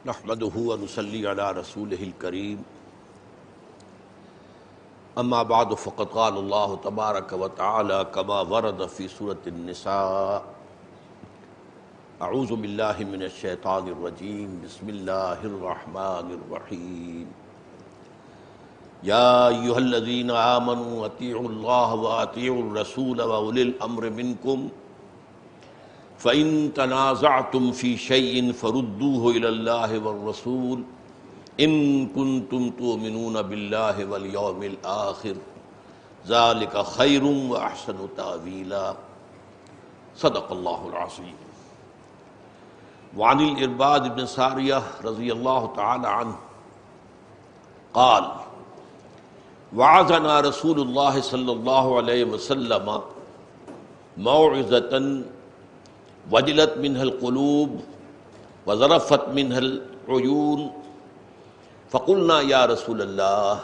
نحمده ونصلي على رسوله الكريم اما بعد فقد قال الله تبارك وتعالى كما ورد في سورة النساء اعوذ بالله من الشيطان الرجيم بسم الله الرحمن الرحيم يا ايها الذين آمنوا اطيعوا الله واطيعوا الرسول واولي الامر منكم فإن تنازعتم في شيء فردوه إلى الله والرسول إن كنتم تؤمنون بالله واليوم الآخر ذلك خير وأحسن تأويلا صدق الله العظيم. وعن الإرباد بن سارية رضي الله تعالى عنه قال وعظنا رسول الله صلى الله عليه وسلم موعظة وجلت منها القلوب وذرفت منها العيون فقلنا يا رسول الله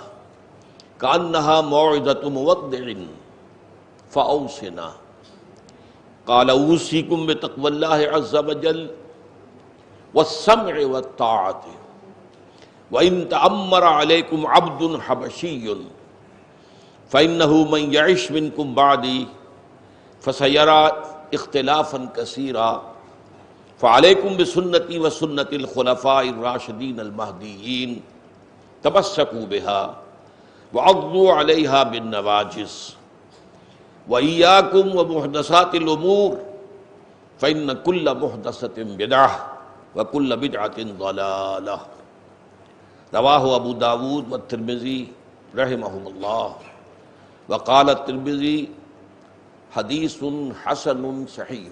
كأنها موعظة مودع فأوصنا قال أوصيكم بتقوى الله عز وجل والسمع والطاعة وإن تأمر عليكم عبد حبشي فإنه من يعش منكم بعدي فسيرى اختلافا كثيرا فعليكم بسنتي وسنة الخلفاء الراشدين المهديين تمسكوا بها وعضوا عليها بالنواجذ وإياكم ومحدثات الأمور فإن كل محدثة بدعة وكل بدعة ضلالة رواه أبو داود والترمذي رحمهم الله وقال الترمذي حدیث حسن صحیح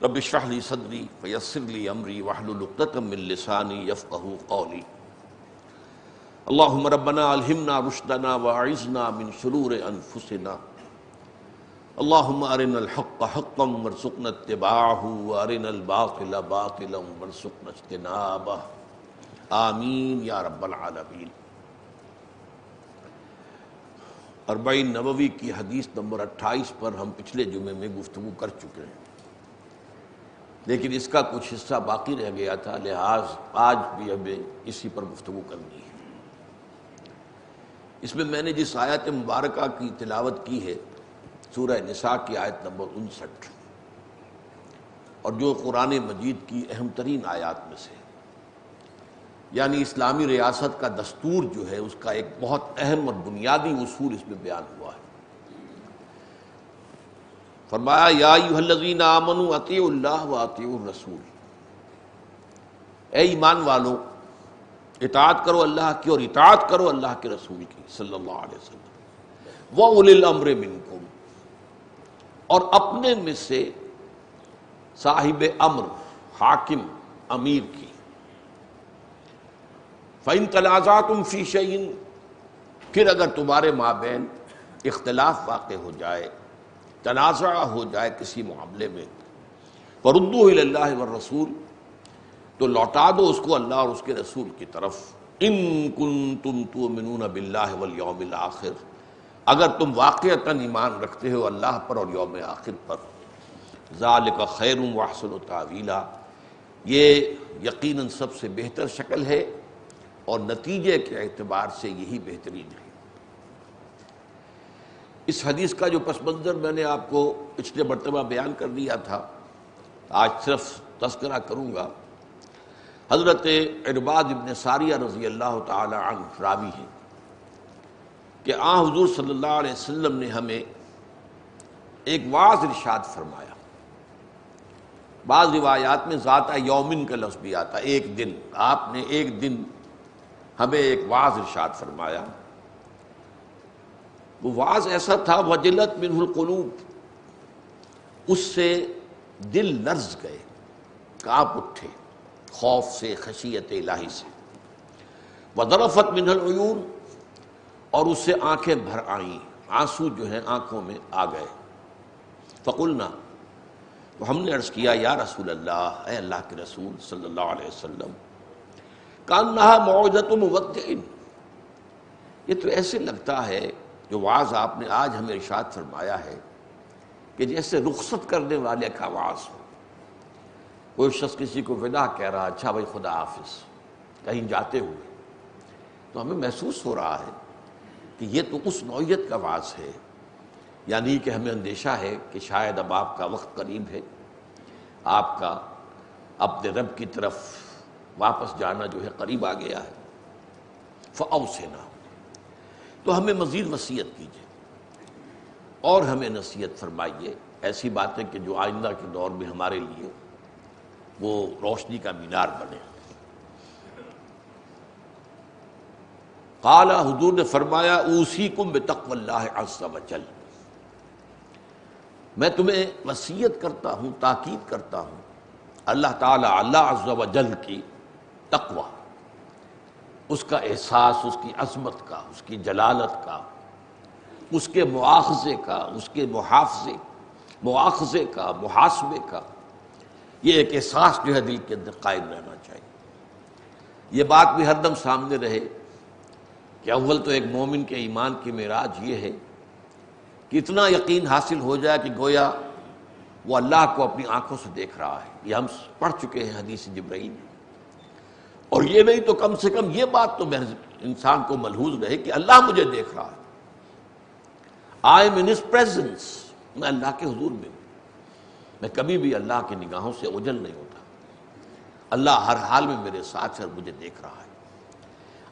رب اشرح لی صدری ویسر لی امری واحلل عقدۃ من لسانی یفقہوا قولی اللہم ربنا الہمنا رشدنا واعذنا من شرور انفسنا اللہم ارنا الحق حقا وارزقنا اتباعہ وارنا الباطل باطلا وارزقنا اجتنابہ آمین یا رب العالمین۔ اربعین نووی کی حدیث نمبر 28 پر ہم پچھلے جمعے میں گفتگو کر چکے ہیں، لیکن اس کا کچھ حصہ باقی رہ گیا تھا، لہٰذا آج بھی ہمیں اسی پر گفتگو کرنی ہے۔ اس میں میں نے جس آیت مبارکہ کی تلاوت کی ہے سورہ نساء کی آیت نمبر 59، اور جو قرآن مجید کی اہم ترین آیات میں سے، یعنی اسلامی ریاست کا دستور جو ہے اس کا ایک بہت اہم اور بنیادی اصول اس میں بیان ہوا ہے۔ فرمایا یا ایھا الذین آمنوا اطیعوا اللہ واطیعوا الرسول، اے ایمان والو اطاعت کرو اللہ کی اور اطاعت کرو اللہ کے رسول کی صلی اللہ علیہ وسلم، وَأُولِي الْأَمْرِ مِنْكُمْ، اور اپنے میں سے صاحب امر حاکم امیر کی، فَإِن تَنَازَعْتُمْ فِي شَيْءٍ، پھر اگر تمہارے مابین اختلاف واقع ہو جائے، تنازع ہو جائے کسی معاملے میں، فَرُدُّوهُ إِلَى اللَّهِ وَالرَّسُولِ، تو لوٹا دو اس کو اللہ اور اس کے رسول کی طرف، إِن كُنتُمْ تُؤْمِنُونَ بِاللَّهِ وَالْيَوْمِ الْآخِرِ، اگر تم واقعتاً ایمان رکھتے ہو اللہ پر اور یوم آخر پر، ذَلِكَ خَيْرٌ وَأَحْسَنُ تَأْوِيلًا، یہ یقیناً سب سے بہتر شکل ہے اور نتیجے کے اعتبار سے یہی بہترین ہے۔ اس حدیث کا جو پس منظر میں نے آپ کو پچھلے مرتبہ بیان کر دیا تھا، آج صرف تذکرہ کروں گا۔ حضرت عرباد بن ساریہ رضی اللہ تعالی عنہ راوی ہیں کہ حضور صلی اللہ علیہ وسلم نے ہمیں ایک وعظ ارشاد فرمایا۔ بعض روایات میں ذات یومن کا لفظ بھی آتا، ایک دن، آپ نے ایک دن ہمیں ایک وعظ ارشاد فرمایا۔ وہ وعظ ایسا تھا وجلت منہ القلوب، اس سے دل لرز گئے، کانپ اٹھے خوف سے، خشیت الہی سے، وذرفت منہ العیون، اور اس سے آنکھیں بھر آئیں، آنسو جو ہیں آنکھوں میں آ گئے۔ فقلنا، تو ہم نے عرض کیا یا رسول اللہ، اے اللہ کے رسول صلی اللہ علیہ وسلم، کانہا موعظۃ مودع، یہ تو ایسے لگتا ہے جو وعظ آپ نے آج ہمیں ارشاد فرمایا ہے کہ جیسے رخصت کرنے والے کا وعظ ہو، کوئی شخص کسی کو ودا کہہ رہا، اچھا بھائی خدا حافظ، کہیں جاتے ہوئے، تو ہمیں محسوس ہو رہا ہے کہ یہ تو اس نوعیت کا وعظ ہے، یعنی کہ ہمیں اندیشہ ہے کہ شاید اب آپ کا وقت قریب ہے، آپ کا اپنے رب کی طرف واپس جانا جو ہے قریب آ گیا ہے۔ فَأَوْصِنَا، تو ہمیں مزید وصیت کیجیے اور ہمیں نصیحت فرمائیے ایسی باتیں کہ جو آئندہ کے دور میں ہمارے لیے وہ روشنی کا مینار بنے۔ قال، حضور نے فرمایا، اوصیکم بتقوی اللہ عز وجل، میں تمہیں وصیت کرتا ہوں، تاکید کرتا ہوں اللہ تعالی اللہ عز وجل کی تقوی، اس کا احساس، اس کی عظمت کا، اس کی جلالت کا، اس کے مواخذے کا، اس کے مواخذے کا، محاسبے کا، یہ ایک احساس جو ہے دل کے اندر قائم رہنا چاہیے۔ یہ بات بھی ہر دم سامنے رہے کہ اول تو ایک مومن کے ایمان کی معراج یہ ہے کہ اتنا یقین حاصل ہو جائے کہ گویا وہ اللہ کو اپنی آنکھوں سے دیکھ رہا ہے۔ یہ ہم پڑھ چکے ہیں حدیث جبرائیل میں، اور یہ نہیں تو کم سے کم یہ بات تو انسان کو ملحوظ رہے کہ اللہ مجھے دیکھ رہا ہے، I am in his presence, میں اللہ کے حضور میں ہوں، میں کبھی بھی اللہ کی نگاہوں سے اوجھل نہیں ہوتا، اللہ ہر حال میں میرے ساتھ ہے اور مجھے دیکھ رہا ہے۔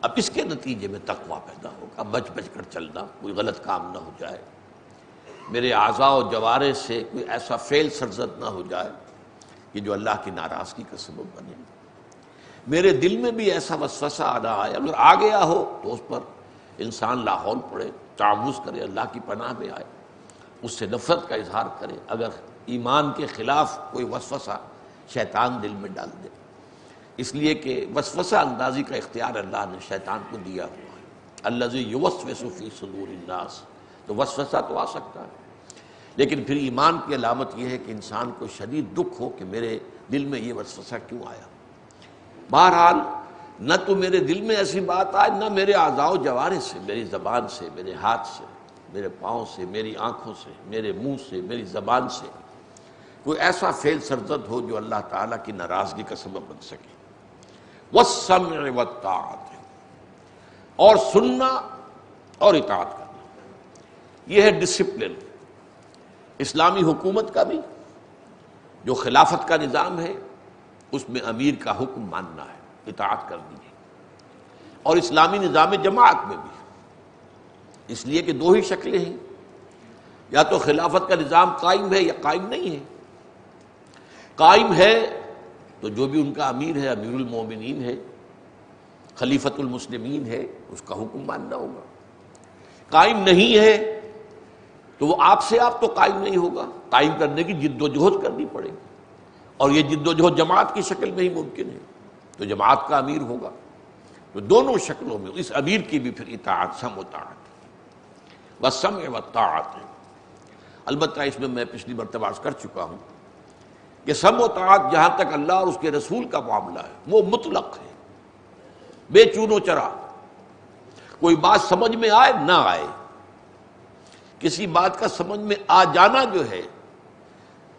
اب اس کے نتیجے میں تقویٰ پیدا ہوگا، بچ بچ کر چلنا، کوئی غلط کام نہ ہو جائے، میرے اعضاء و جوارح سے کوئی ایسا فعل سرزد نہ ہو جائے کہ جو اللہ کی ناراضگی کا سبب بنے، میرے دل میں بھی ایسا وسوسہ نہ آئے، اگر آ گیا ہو تو اس پر انسان لاحول پڑے، تعوذ کرے، اللہ کی پناہ میں آئے، اس سے نفرت کا اظہار کرے اگر ایمان کے خلاف کوئی وسوسہ شیطان دل میں ڈال دے، اس لیے کہ وسوسہ اندازی کا اختیار اللہ نے شیطان کو دیا ہوا ہے، الذی یوسوس فی صدور الناس، تو وسوسہ تو آ سکتا ہے، لیکن پھر ایمان کی علامت یہ ہے کہ انسان کو شدید دکھ ہو کہ میرے دل میں یہ وسوسہ کیوں آیا۔ بہرحال نہ تو میرے دل میں ایسی بات آئے، نہ میرے اعضاء و جوارح سے، میری زبان سے، میرے ہاتھ سے، میرے پاؤں سے، میری آنکھوں سے، میرے منہ سے، میری زبان سے کوئی ایسا فعل سرزد ہو جو اللہ تعالیٰ کی ناراضگی کا سبب بن سکے۔ والسمع والطاعت، اور سننا اور اطاعت کرنا، یہ ہے ڈسپلن اسلامی حکومت کا بھی، جو خلافت کا نظام ہے اس میں امیر کا حکم ماننا ہے، اطاعت کرنی ہے، اور اسلامی نظام جماعت میں بھی، اس لیے کہ دو ہی شکلیں ہیں، یا تو خلافت کا نظام قائم ہے یا قائم نہیں ہے۔ قائم ہے تو جو بھی ان کا امیر ہے، امیر المومنین ہے، خلیفۃ المسلمین ہے، اس کا حکم ماننا ہوگا۔ قائم نہیں ہے تو وہ آپ سے آپ تو قائم نہیں ہوگا، قائم کرنے کی جد و جہد کرنی پڑے گی، اور یہ جد و جہد جماعت کی شکل میں ہی ممکن ہے، تو جماعت کا امیر ہوگا، تو دونوں شکلوں میں اس امیر کی بھی پھر اطاعت، سمع و طاعت، والسمع والطاعت ہے۔ البتہ اس میں پچھلی مرتبہ عرض کر چکا ہوں کہ سمع و طاعت جہاں تک اللہ اور اس کے رسول کا معاملہ ہے وہ مطلق ہے، بے چون و چرا، کوئی بات سمجھ میں آئے نہ آئے، کسی بات کا سمجھ میں آ جانا جو ہے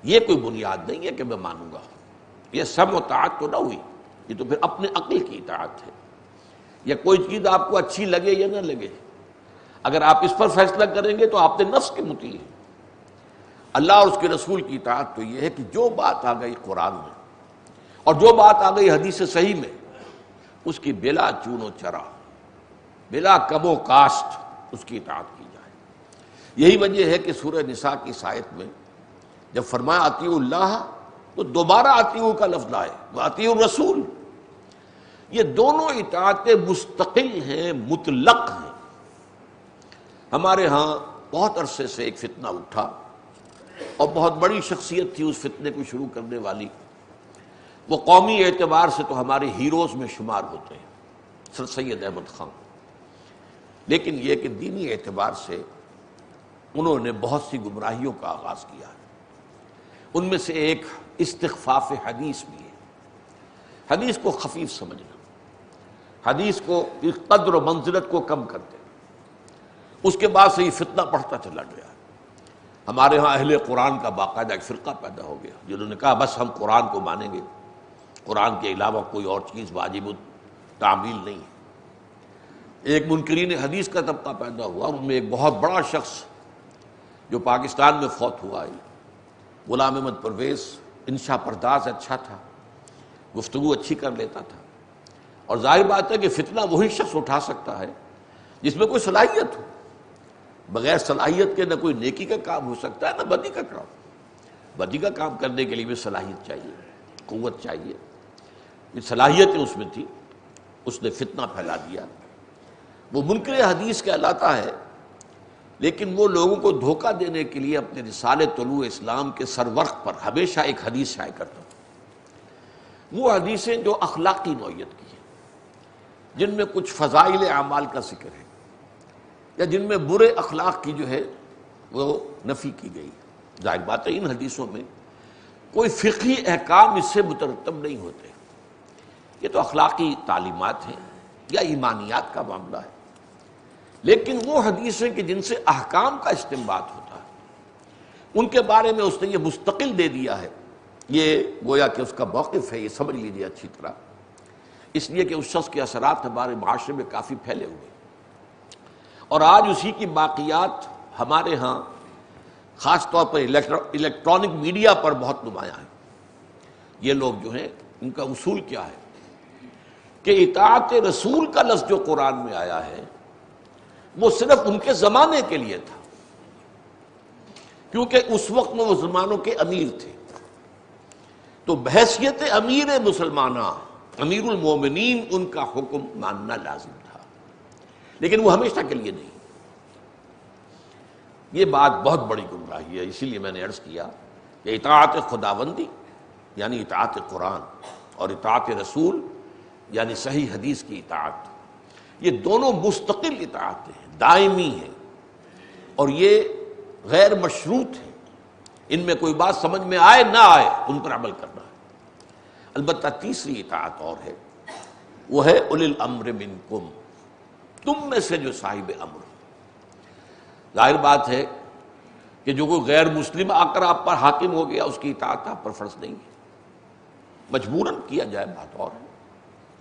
یہ کوئی بنیاد نہیں ہے کہ میں مانوں گا، یہ سمع و طاعت تو نہ ہوئی، یہ تو پھر اپنے عقل کی اطاعت ہے، یا کوئی چیز آپ کو اچھی لگے یا نہ لگے، اگر آپ اس پر فیصلہ کریں گے تو آپ نے نفس کے مطیع ہیں۔ اللہ اور اس کے رسول کی اطاعت تو یہ ہے کہ جو بات آ گئی قرآن میں اور جو بات آ گئی حدیث صحیح میں، اس کی بلا چون و چرا، بلا کم و کاشت اس کی اطاعت کی جائے۔ یہی وجہ ہے کہ سورہ نساء کی اس آیت میں جب فرمایا اطیعوا اللہ، تو دوبارہ اطیعوا کا لفظ آئے، واطیعوا الرسول، یہ دونوں اطاعتیں مستقل ہیں، مطلق ہیں۔ ہمارے ہاں بہت عرصے سے ایک فتنہ اٹھا، اور بہت بڑی شخصیت تھی اس فتنے کو شروع کرنے والی، وہ قومی اعتبار سے تو ہمارے ہیروز میں شمار ہوتے ہیں، سر سید احمد خان، لیکن یہ کہ دینی اعتبار سے انہوں نے بہت سی گمراہیوں کا آغاز کیا ہے۔ ان میں سے ایک استخفاف حدیث بھی ہے، حدیث کو خفیف سمجھنا، حدیث کو قدر و منزلت کو کم کر دینا۔ اس کے بعد سے یہ فتنہ بڑھتا چلا گیا۔ ہمارے ہاں اہل قرآن کا باقاعدہ ایک فرقہ پیدا ہو گیا جنہوں نے کہا بس ہم قرآن کو مانیں گے، قرآن کے علاوہ کوئی اور چیز واجب التعمیل نہیں ہے۔ ایک منکرین حدیث کا طبقہ پیدا ہوا، ان میں ایک بہت بڑا شخص جو پاکستان میں فوت ہوا ہے، غلام احمد پرویز، انشا پرداز اچھا تھا، گفتگو اچھی کر لیتا تھا، اور ظاہر بات ہے کہ فتنہ وہی شخص اٹھا سکتا ہے جس میں کوئی صلاحیت ہو۔ بغیر صلاحیت کے نہ کوئی نیکی کا کام ہو سکتا ہے نہ بدی کا کام۔ بدی کا کام کرنے کے لیے بھی صلاحیت چاہیے، قوت چاہیے، یہ صلاحیتیں اس میں تھی، اس نے فتنہ پھیلا دیا۔ وہ منکر حدیث کہلاتا ہے، لیکن وہ لوگوں کو دھوکہ دینے کے لیے اپنے رسالے طلوع اسلام کے سرورق پر ہمیشہ ایک حدیث شائع کرتا تھا۔ وہ حدیثیں جو اخلاقی نوعیت کی ہیں، جن میں کچھ فضائل اعمال کا ذکر ہے، یا جن میں برے اخلاق کی جو ہے وہ نفی کی گئی۔ ظاہر بات ہے ان حدیثوں میں کوئی فقہی احکام اس سے مترتب نہیں ہوتے، یہ تو اخلاقی تعلیمات ہیں یا ایمانیات کا معاملہ ہے۔ لیکن وہ حدیثیں کہ جن سے احکام کا استنباط ہوتا ہے، ان کے بارے میں اس نے یہ مستقل دے دیا ہے، یہ گویا کہ اس کا موقف ہے، یہ سمجھ لیجیے اچھی طرح، اس لیے کہ اس شخص کے اثرات ہمارے معاشرے میں کافی پھیلے ہوئے، اور آج اسی کی باقیات ہمارے ہاں خاص طور پر الیکٹرانک میڈیا پر بہت نمایاں ہیں۔ یہ لوگ جو ہیں ان کا اصول کیا ہے کہ اطاعت رسول کا لفظ جو قرآن میں آیا ہے وہ صرف ان کے زمانے کے لیے تھا، کیونکہ اس وقت میں وہ زمانوں کے امیر تھے، تو بحیثیت امیر مسلمانہ، امیر المومنین، ان کا حکم ماننا لازم تھا، لیکن وہ ہمیشہ کے لیے نہیں۔ یہ بات بہت بڑی گمراہی ہے، اسی لیے میں نے عرض کیا کہ اطاعت خداوندی یعنی اطاعت قرآن، اور اطاعت رسول یعنی صحیح حدیث کی اطاعت، یہ دونوں مستقل اطاعتیں ہیں، دائمی ہیں، اور یہ غیر مشروط ہیں۔ ان میں کوئی بات سمجھ میں آئے نہ آئے ان پر عمل کرنا ہے۔ البتہ تیسری اطاعت اور ہے، وہ ہے اولی الامر منکم، تم میں سے جو صاحب امر۔ ظاہر بات ہے کہ جو کوئی غیر مسلم آ کر آپ پر حاکم ہو گیا، اس کی اطاعت آپ پر فرض نہیں ہے، مجبوراً کیا جائے بات اور ہے،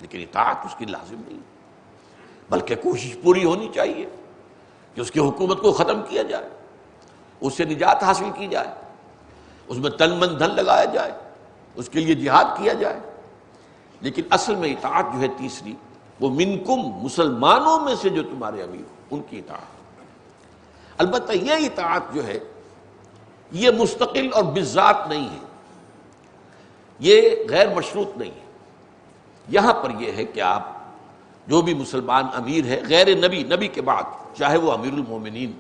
لیکن اطاعت اس کی لازم نہیں، بلکہ کوشش پوری ہونی چاہیے کہ اس کی حکومت کو ختم کیا جائے، اس سے نجات حاصل کی جائے، اس میں تن من دھن لگایا جائے، اس کے لیے جہاد کیا جائے۔ لیکن اصل میں اطاعت جو ہے تیسری، وہ منکم، مسلمانوں میں سے جو تمہارے امیر ہو ان کی اطاعت۔ البتہ یہ اطاعت جو ہے یہ مستقل اور بالذات نہیں ہے، یہ غیر مشروط نہیں ہے۔ یہاں پر یہ ہے کہ آپ جو بھی مسلمان امیر ہے غیر نبی، نبی کے بعد، چاہے وہ امیر المومنین،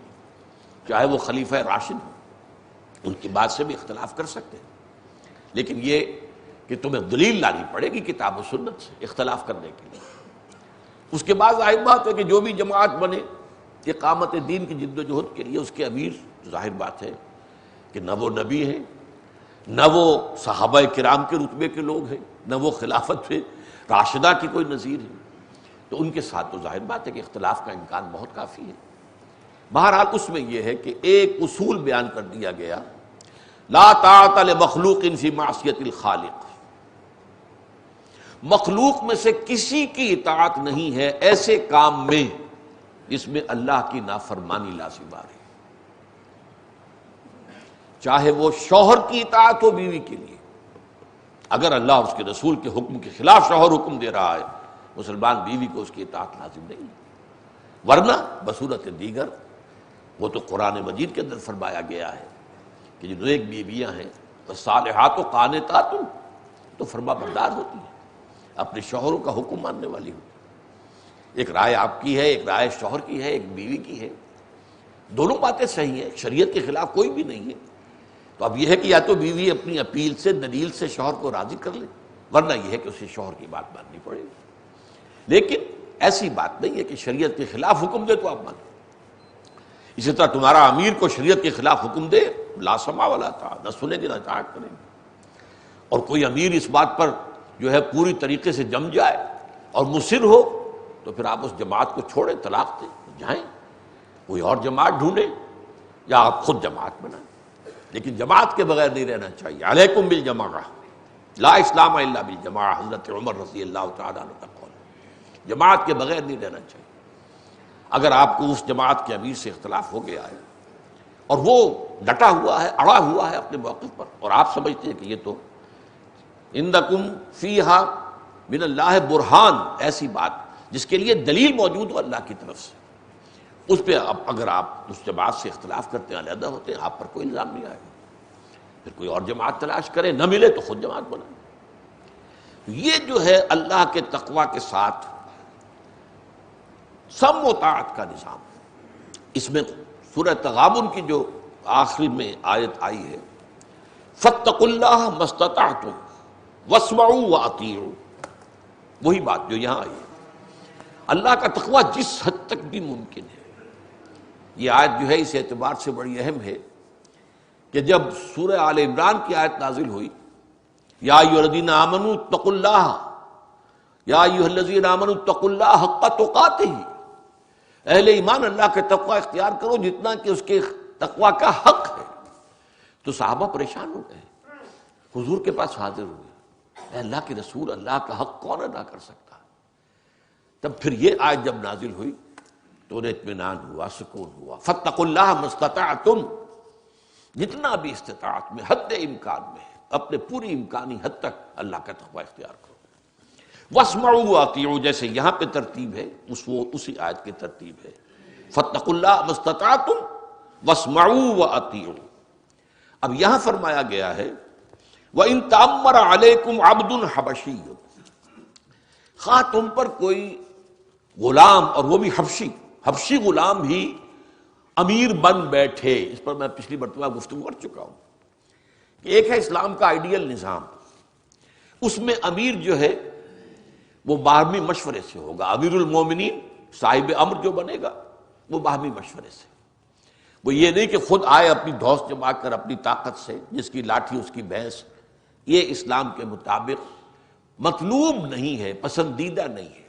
چاہے وہ خلیفہ راشد ہو، ان کی بات سے بھی اختلاف کر سکتے ہیں، لیکن یہ کہ تمہیں دلیل لانی پڑے گی کتاب و سنت سے اختلاف کرنے کے لیے۔ اس کے بعد ظاہر بات ہے کہ جو بھی جماعت بنے اقامت دین کی جد و جہد کے لیے، اس کے امیر ظاہر بات ہے کہ نہ وہ نبی ہیں، نہ وہ صحابہ کرام کے رتبے کے لوگ ہیں، نہ وہ خلافت راشدہ کی کوئی نظیر ہے، تو ان کے ساتھ تو ظاہر بات ہے کہ اختلاف کا امکان بہت کافی ہے۔ بہرحال اس میں یہ ہے کہ ایک اصول بیان کر دیا گیا، لا طاعت لمخلوق فی معصیت الخالق، مخلوق میں سے کسی کی اطاعت نہیں ہے ایسے کام میں جس میں اللہ کی نافرمانی لازم آ رہی، چاہے وہ شوہر کی اطاعت ہو بیوی کے لیے، اگر اللہ اور اس کے رسول کے حکم کے خلاف شوہر حکم دے رہا ہے، مسلمان بیوی کو اس کی اطاعت لازم نہیں ہے، ورنہ بصورت دیگر وہ تو قرآن مجید کے اندر فرمایا گیا ہے کہ جو نیک بیویاں ہیں صالحات و قانتات تو فرما بردار ہوتی ہیں، اپنے شوہروں کا حکم ماننے والی ہوتی ہیں۔ ایک رائے آپ کی ہے، ایک رائے شوہر کی ہے، ایک بیوی کی ہے، دونوں باتیں صحیح ہیں، شریعت کے خلاف کوئی بھی نہیں ہے۔ تو اب یہ ہے کہ یا تو بیوی اپنی اپیل سے، دلیل سے شوہر کو راضی کر لے، ورنہ یہ ہے کہ اسے شوہر کی بات ماننی پڑے گی۔ لیکن ایسی بات نہیں ہے کہ شریعت کے خلاف حکم دے تو آپ مانیں۔ اسی طرح تمہارا امیر کو شریعت کے خلاف حکم دے، لا سمع ولا طاعت، نہ سنیں گے نہ اطاعت کریں گے۔ اور کوئی امیر اس بات پر جو ہے پوری طریقے سے جم جائے اور مصر ہو، تو پھر آپ اس جماعت کو چھوڑیں، طلاق دیں، جائیں کوئی اور جماعت ڈھونڈیں، یا آپ خود جماعت بنائیں، لیکن جماعت کے بغیر نہیں رہنا چاہیے۔ علیکم بالجماعہ، لا اسلام الا بالجماعہ، حضرت عمر رضی اللہ تعالیٰ عنہ کا قول ہے، جماعت کے بغیر نہیں رہنا چاہیے۔ اگر آپ کو اس جماعت کے امیر سے اختلاف ہو گیا ہے اور وہ ڈٹا ہوا ہے، اڑا ہوا ہے اپنے موقف پر، اور آپ سمجھتے ہیں کہ یہ تو عندکم فیہا من اللہ برہان، ایسی بات جس کے لیے دلیل موجود ہو اللہ کی طرف سے، اس پہ اگر آپ اس جماعت سے اختلاف کرتے ہیں، علیحدہ ہوتے ہیں، آپ پر کوئی الزام نہیں آئے گا۔ پھر کوئی اور جماعت تلاش کرے، نہ ملے تو خود جماعت بنائے۔ یہ جو ہے اللہ کے تقوی کے ساتھ سم و طاعت کا نظام، اس میں سورہ تغابن کی جو آخری میں آیت آئی ہے، فاتقوا اللہ ما استطعتم واسمعوا واطیعوا، وہی بات جو یہاں آئی ہے، اللہ کا تقوی جس حد تک بھی ممکن ہے۔ یہ آیت جو ہے اس اعتبار سے بڑی اہم ہے کہ جب سورہ آل عمران کی آیت نازل ہوئی، یا ایھا الذین آمنوا اتقوا اللہ، یا ایھا الذین آمنوا اتقوا اللہ حق تقاتہ، اہل ایمان اللہ کے تقوی اختیار کرو جتنا کہ اس کے تقوی کا حق ہے۔ تو صحابہ پریشان ہو گئے، حضور کے پاس حاضر ہوئے، اے اللہ کے رسول، اللہ کا حق کون ادا کر سکتا؟ تب پھر یہ آیت جب نازل ہوئی تو انہیں اطمینان ہوا، سکون ہوا۔ فاتقوا اللہ ما استطعتم، جتنا بھی استطاعت میں، حد امکان میں ہے، اپنے پوری امکانی حد تک اللہ کا تقوی اختیار کرو۔ واسمعوا واطیعوا، جیسے یہاں پہ ترتیب ہے اسی آیت کی ترتیب ہے، فاتقوا اللہ ما استطعتم واسمعوا واطیعوا۔ اب یہاں فرمایا گیا ہے وَإِن تَأَمَّرَ عَلَيْكُمْ عَبْدٌ حَبَشِيٌّ، خواہ تم پر کوئی غلام، اور وہ بھی حبشی غلام بھی امیر بن بیٹھے۔ اس پر میں پچھلی مرتبہ گفتگو کر چکا ہوں کہ ایک ہے اسلام کا آئیڈیل نظام، اس میں امیر جو ہے وہ باہمی مشورے سے ہوگا، امیر المومنین صاحب امر جو بنے گا وہ باہمی مشورے سے، وہ یہ نہیں کہ خود آئے اپنی دھوس جما کر اپنی طاقت سے، جس کی لاٹھی اس کی بھینس۔ یہ اسلام کے مطابق مطلوب نہیں ہے، پسندیدہ نہیں ہے۔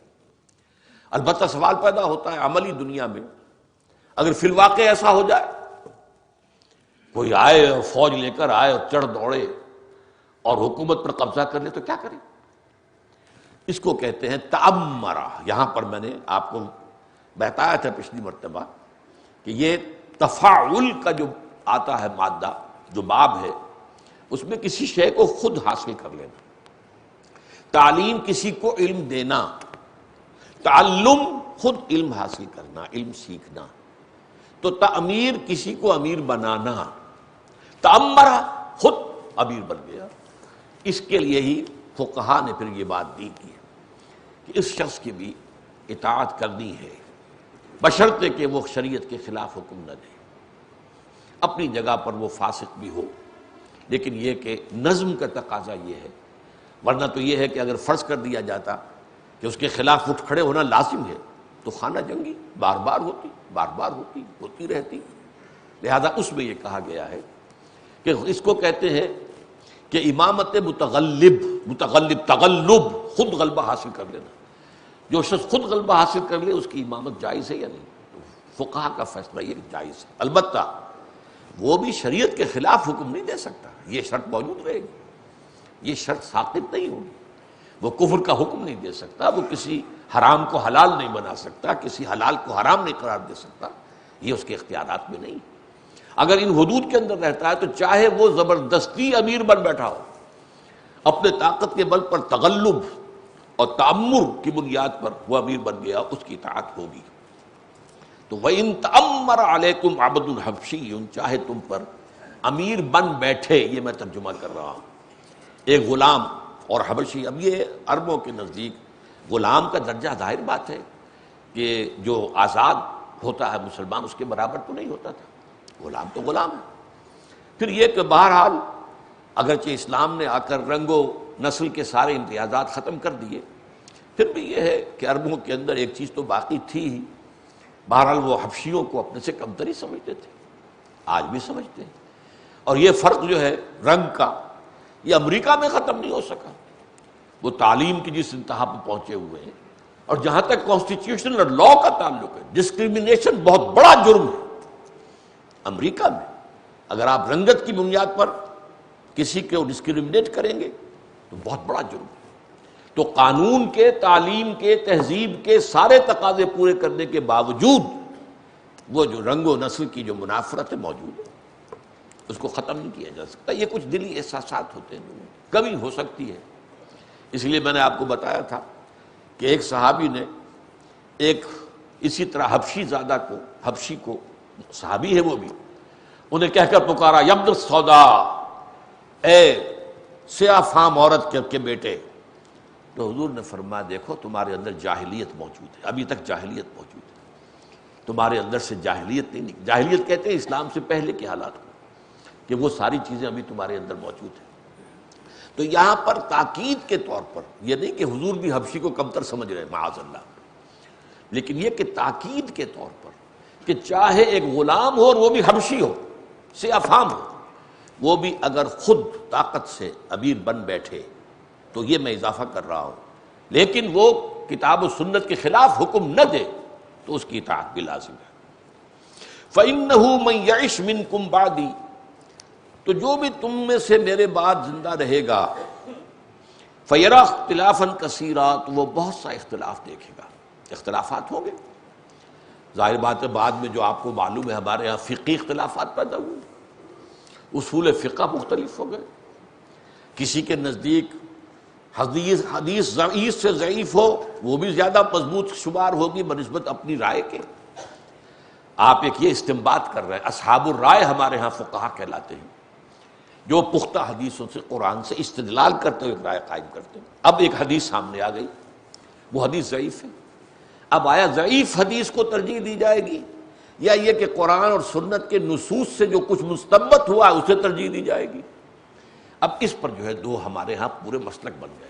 البتہ سوال پیدا ہوتا ہے عملی دنیا میں، اگر فی الواقع ایسا ہو جائے، کوئی آئے اور فوج لے کر آئے اور چڑھ دوڑے اور حکومت پر قبضہ کر لے تو کیا کریں؟ اس کو کہتے ہیں تأمرہ۔ یہاں پر میں نے آپ کو بتایا تھا پچھلی مرتبہ کہ یہ تفاعل کا جو آتا ہے مادہ، جو باب ہے، اس میں کسی شے کو خود حاصل کر لینا، تعلیم کسی کو علم دینا، تعلم خود علم حاصل کرنا، علم سیکھنا، تو تعمیر کسی کو امیر بنانا، تأمرہ خود امیر بن گیا۔ اس کے لیے ہی فقہا نے پھر یہ بات دی کی کہ اس شخص کی بھی اطاعت کرنی ہے، بشرطے کہ وہ شریعت کے خلاف حکم نہ دے، اپنی جگہ پر وہ فاسق بھی ہو، لیکن یہ کہ نظم کا تقاضا یہ ہے، ورنہ تو یہ ہے کہ اگر فرض کر دیا جاتا کہ اس کے خلاف اٹھ کھڑے ہونا لازم ہے تو خانہ جنگی بار بار ہوتی رہتی۔ لہذا اس میں یہ کہا گیا ہے کہ اس کو کہتے ہیں کہ امامت متغلب، تغلب، خود غلبہ حاصل کر لینا۔ جو شخص خود غلبہ حاصل کر لے اس کی امامت جائز ہے یا نہیں؟ فقہا کا فیصلہ یہ جائز ہے، البتہ وہ بھی شریعت کے خلاف حکم نہیں دے سکتا، یہ شرط موجود رہے گی، یہ شرط ساقط نہیں ہوگی۔ وہ کفر کا حکم نہیں دے سکتا، وہ کسی حرام کو حلال نہیں بنا سکتا، کسی حلال کو حرام نہیں قرار دے سکتا، یہ اس کے اختیارات میں نہیں۔ اگر ان حدود کے اندر رہتا ہے تو چاہے وہ زبردستی امیر بن بیٹھا ہو، اپنے طاقت کے بل پر تغلب اور تعمر کی بنیاد پر وہ امیر بن گیا، اس کی اطاعت ہوگی۔ تو وَإِن تَأَمَّرَ عَلَيْكُمْ عَبْدٌ حَبْشِيٌّ، چاہے تم پر امیر بن بیٹھے، یہ میں ترجمہ کر رہا ہوں، ایک غلام اور حبشی۔ اب یہ عربوں کے نزدیک غلام کا درجہ ظاہر بات ہے کہ جو آزاد ہوتا ہے مسلمان اس کے برابر تو نہیں ہوتا تھا، غلام تو غلام ہے۔ پھر یہ کہ بہرحال اگرچہ اسلام نے آ کر رنگ و نسل کے سارے امتیازات ختم کر دیے، پھر بھی یہ ہے کہ عربوں کے اندر ایک چیز تو باقی تھی ہی، بہرحال وہ حبشیوں کو اپنے سے کمتر ہی سمجھتے تھے، آج بھی سمجھتے ہیں۔ اور یہ فرق جو ہے رنگ کا، یہ امریکہ میں ختم نہیں ہو سکا، وہ تعلیم کی جس انتہا پہ پہنچے ہوئے ہیں، اور جہاں تک کانسٹیٹیوشن اور لا کا تعلق ہے، ڈسکریمنیشن بہت بڑا جرم ہے امریکہ میں۔ اگر آپ رنگت کی بنیاد پر کسی کو ڈسکریمنیٹ کریں گے تو بہت بڑا جرم ہے۔ تو قانون کے، تعلیم کے، تہذیب کے سارے تقاضے پورے کرنے کے باوجود وہ جو رنگ و نسل کی جو منافرت ہے موجود ہے، اس کو ختم نہیں کیا جا سکتا۔ یہ کچھ دلی احساسات ہوتے ہیں، کمی ہو سکتی ہے۔ اس لیے میں نے آپ کو بتایا تھا کہ ایک صحابی نے ایک اسی طرح حبشی کو صحابی ہے وہ بھی، انہیں کہہ کر پکارا، یبن السودا، اے سیاہ فام عورت کے بیٹے۔ تو حضور نے فرمایا دیکھو تمہارے اندر جاہلیت موجود ہے، ابھی تک جاہلیت موجود ہے، تمہارے اندر سے جاہلیت نہیں نکلی۔ جاہلیت کہتے ہیں اسلام سے پہلے کے حالات کو، کہ وہ ساری چیزیں ابھی تمہارے اندر موجود ہیں۔ تو یہاں پر تاکید کے طور پر، یہ نہیں کہ حضور بھی حبشی کو کمتر سمجھ رہے معاذ اللہ، لیکن یہ کہ تاکید کے طور پر کہ چاہے ایک غلام ہو اور وہ بھی حبشی ہو، سیاہ فام ہو، وہ بھی اگر خود طاقت سے امیر بن بیٹھے تو یہ میں اضافہ کر رہا ہوں، لیکن وہ کتاب و سنت کے خلاف حکم نہ دے تو اس کی اطاعت بھی لازم ہے۔ فَإِنَّهُ مَن يَعِشْ مِنكُم بَعْدِي، تو جو بھی تم میں سے میرے بعد زندہ رہے گا، فَيَرَى اخْتِلَافًا كَثِيرًا، تو وہ بہت سا اختلاف دیکھے گا، اختلافات ہوں گے۔ ظاہر بات ہے بعد میں جو آپ کو معلوم ہے ہمارے ہاں فقہی اختلافات پیدا ہوئے، اصول فقہ مختلف ہو گئے، کسی کے نزدیک حدیث ضعیف سے ضعیف ہو وہ بھی زیادہ مضبوط شمار ہوگی بنسبت اپنی رائے کے۔ آپ ایک یہ استنباط کر رہے ہیں، اصحاب الرائے ہمارے ہاں فقہا کہلاتے ہیں، جو پختہ حدیثوں سے، قرآن سے استدلال کرتے ہوئے ایک رائے قائم کرتے ہیں۔ اب ایک حدیث سامنے آ گئی، وہ حدیث ضعیف ہے، اب آیا ضعیف حدیث کو ترجیح دی جائے گی یا یہ کہ قرآن اور سنت کے نصوص سے جو کچھ مستنبط ہوا ہے اسے ترجیح دی جائے گی؟ اب اس پر جو ہے دو ہمارے ہاں پورے مسلک بن گئے،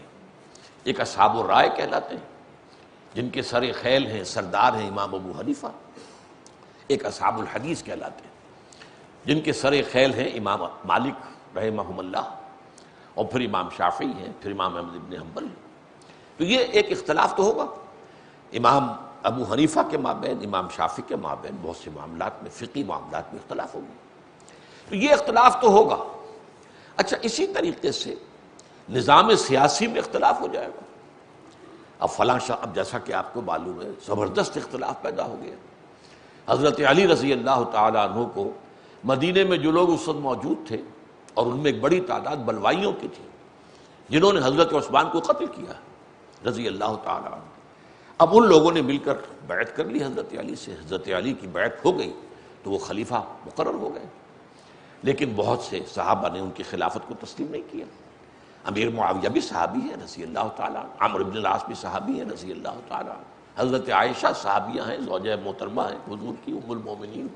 ایک اصحاب الرائے کہلاتے ہیں جن کے سر خیل ہیں، سردار ہیں امام ابو حنیفہ، ایک اصحاب الحدیث کہلاتے ہیں جن کے سر خیل ہیں امام مالک رحمہم اللہ، اور پھر امام شافعی ہیں، پھر امام احمد بن حنبل ہیں۔ تو یہ ایک اختلاف تو ہوگا، امام ابو حنیفہ کے مابین، امام شافعی کے مابین بہت سے معاملات میں، فقہی معاملات میں اختلاف ہوگا، تو یہ اختلاف تو ہوگا۔ اچھا اسی طریقے سے نظام سیاسی میں اختلاف ہو جائے گا۔ اب فلاں اب جیسا کہ آپ کو معلوم ہے زبردست اختلاف پیدا ہو گیا۔ حضرت علی رضی اللہ تعالیٰ عنہ کو مدینے میں جو لوگ اس وقت موجود تھے، اور ان میں ایک بڑی تعداد بلوائیوں کی تھی جنہوں نے حضرت عثمان کو قتل کیا رضی اللہ تعالیٰ عنہ، اب ان لوگوں نے مل کر بیعت کر لی حضرت علی سے، حضرت علی کی بیعت ہو گئی تو وہ خلیفہ مقرر ہو گئے، لیکن بہت سے صحابہ نے ان کی خلافت کو تسلیم نہیں کیا۔ امیر معاویہ بھی صحابی ہے رضی اللہ تعالیٰ عنہ، عمرو بن العاص بھی صحابی ہے رضی اللہ تعالیٰ عنہ، حضرت عائشہ صحابیہ ہیں، زوجہ محترمہ ہیں حضور کی، ام المومنین،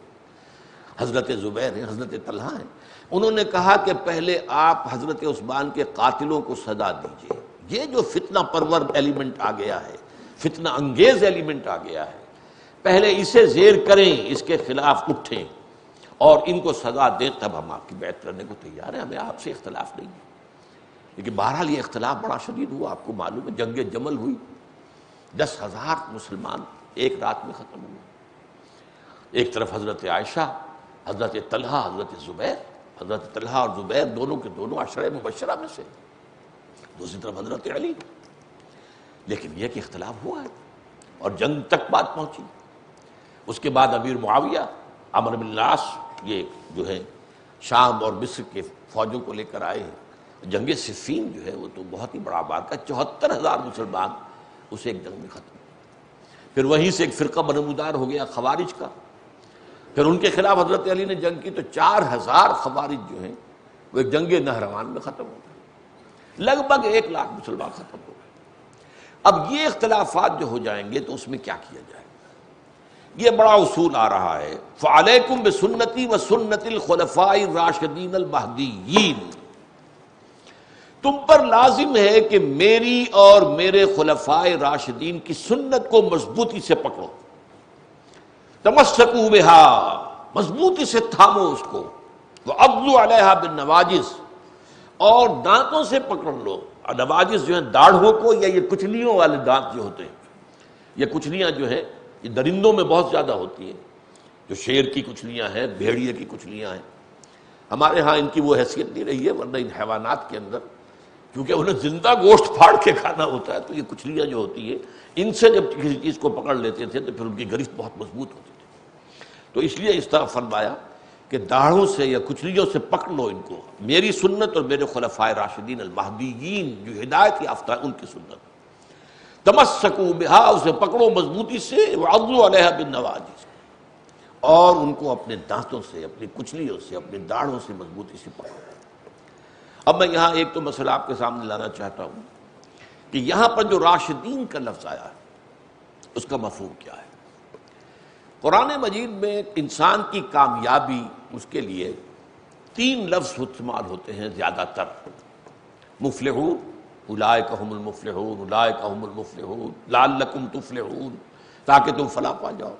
حضرت زبیر ہیں، حضرت طلحہ ہیں۔ انہوں نے کہا کہ پہلے آپ حضرت عثمان کے قاتلوں کو سزا دیجئے، یہ جو فتنہ پرور ایلیمنٹ آ گیا ہے، فتنہ انگیز ایلیمنٹ آ گیا ہے، پہلے اسے زیر کریں، اس کے خلاف اٹھیں اور ان کو سزا دیں، تب ہم آپ کی بیعت کرنے کو تیار ہیں، ہمیں آپ سے اختلاف نہیں ہے۔ لیکن بہرحال یہ اختلاف بڑا شدید ہوا، آپ کو معلوم ہے جنگ جمل ہوئی، 10,000 مسلمان ایک رات میں ختم ہوئے، ایک طرف حضرت عائشہ، حضرت طلحہ، حضرت زبیر، حضرت طلحہ اور زبیر دونوں کے دونوں عشرہ مبشرہ میں سے، دوسری طرف حضرت علی۔ لیکن یہ کہ اختلاف ہوا ہے اور جنگ تک بات پہنچی۔ اس کے بعد امیر معاویہ، عمرو بن العاص، یہ جو ہے شام اور مصر کے فوجوں کو لے کر آئے ہیں۔ جنگ صفین جو ہے وہ تو بہت ہی بڑا واقعہ، 74,000 مسلمان اسے ایک جنگ میں ختم ہوئے۔ پھر وہیں سے ایک فرقہ نمودار ہو گیا خوارج کا، پھر ان کے خلاف حضرت علی نے جنگ کی تو 4,000 خوارج جو ہیں وہ ایک جنگ نہروان میں ختم ہو گئے، لگ بھگ 1,00,000 مسلمان ختم ہو گئے۔ اب یہ اختلافات جو ہو جائیں گے تو اس میں کیا کیا جائے؟ یہ بڑا اصول آ رہا ہے، فَعَلَيْكُمْ بِسُنَّتِي وَسُنَّتِ الْخُلَفَاءِ الرَّاشِدِينَ الْمَهْدِيِّينَ، تم پر لازم ہے کہ میری اور میرے خلفائے راشدین کی سنت کو مضبوطی سے پکڑو، تمسکوا بها، مضبوطی سے تھامو اس کو، وَعَضُّوا عَلَيْهَا بِالنَّوَاجِذ، اور دانتوں سے پکڑ لو۔ نواجز جو ہیں داڑھوں کو، یا یہ کچلیوں والے دانت جو ہوتے ہیں، یہ کچلیاں جو ہیں یہ درندوں میں بہت زیادہ ہوتی ہیں، جو شیر کی کچلیاں ہیں، بھیڑیے کی کچلیاں ہیں، ہمارے ہاں ان کی وہ حیثیت نہیں رہی ہے، ورنہ ان حیوانات کے اندر کیونکہ انہیں زندہ گوشت پھاڑ کے کھانا ہوتا ہے، تو یہ کچلیاں جو ہوتی ہے ان سے جب کسی چیز کو پکڑ لیتے تھے تو پھر ان کی گرفت بہت مضبوط ہوتی تھی. تو اس لیے اس طرح فرمایا کہ داڑھوں سے یا کچلیوں سے پکڑ لو ان کو، میری سنت اور میرے خلفائے راشدین المہدیین جو ہدایت یافتہ ان کی سنت. تمسکوا بہا، اسے پکڑو مضبوطی سے، وعضوا علیہا بالنواجذ، اور ان کو اپنے دانتوں سے، اپنی کچلیوں سے، اپنی داڑھوں سے مضبوطی سے پکڑو. اب میں یہاں ایک تو مسئلہ آپ کے سامنے لانا چاہتا ہوں کہ یہاں پر جو راشدین کا لفظ آیا ہے اس کا مفہوم کیا ہے. قرآن مجید میں انسان کی کامیابی، اس کے لیے 3 لفظ استعمال ہوتے ہیں زیادہ تر. مفلحون، اولئک هم المفلحون، اولئک هم المفلحون، لعلکم تفلحون، تاکہ تم فلاح پا جاؤ.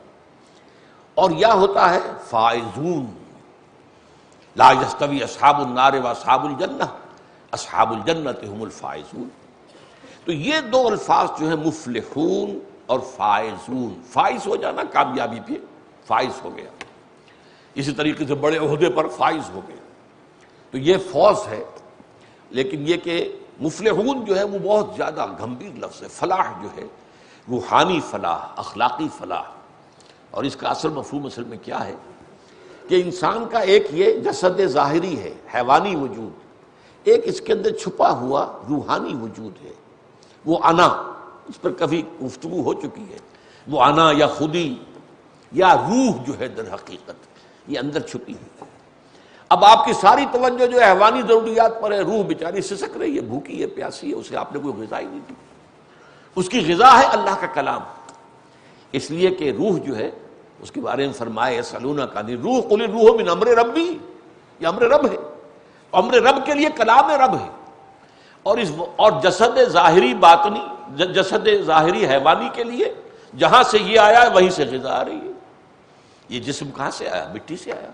اور یا ہوتا ہے فائزون، لا یستوی اصحاب النار و اصحاب الجنہ، اصحاب الجنۃ هم الفائزون. تو یہ 2 الفاظ جو ہیں مفلحون اور فائزون، فائز ہو جانا کامیابی پہ، فائز ہو گیا. اسی طریقے سے بڑے عہدے پر فائز ہو گیا، تو یہ فوز ہے. لیکن یہ کہ مفلحون جو ہے وہ بہت زیادہ گمبھیر لفظ ہے. فلاح جو ہے روحانی فلاح، اخلاقی فلاح. اور اس کا اصل مفہوم اصل میں کیا ہے کہ انسان کا ایک یہ جسد ظاہری ہے، حیوانی وجود، ایک اس کے اندر چھپا ہوا روحانی وجود ہے، وہ انا. اس پر کبھی گفتگو ہو چکی ہے. وہ انا یا خودی یا روح جو ہے در حقیقت یہ اندر چھپی ہے. اب آپ کی ساری توجہ جو ہے حیوانی ضروریات پر ہے. روح بیچاری سسک رہی ہے، بھوکی ہے، پیاسی ہے، اسے آپ نے کوئی غذا ہی نہیں دی. اس کی غذا ہے اللہ کا کلام. اس لیے کہ روح جو ہے اس کے بارے میں فرمایا یسألونک عن الروح قل الروح من امر ربی، یہ امر رب ہے. امر رب کے لیے کلام رب ہے. اور جسد ظاہری باطنی، جسد ظاہری حیوانی کے لیے جہاں سے یہ آیا ہے وہیں سے غذا آ رہی ہے. یہ جسم کہاں سے آیا؟ مٹی سے آیا،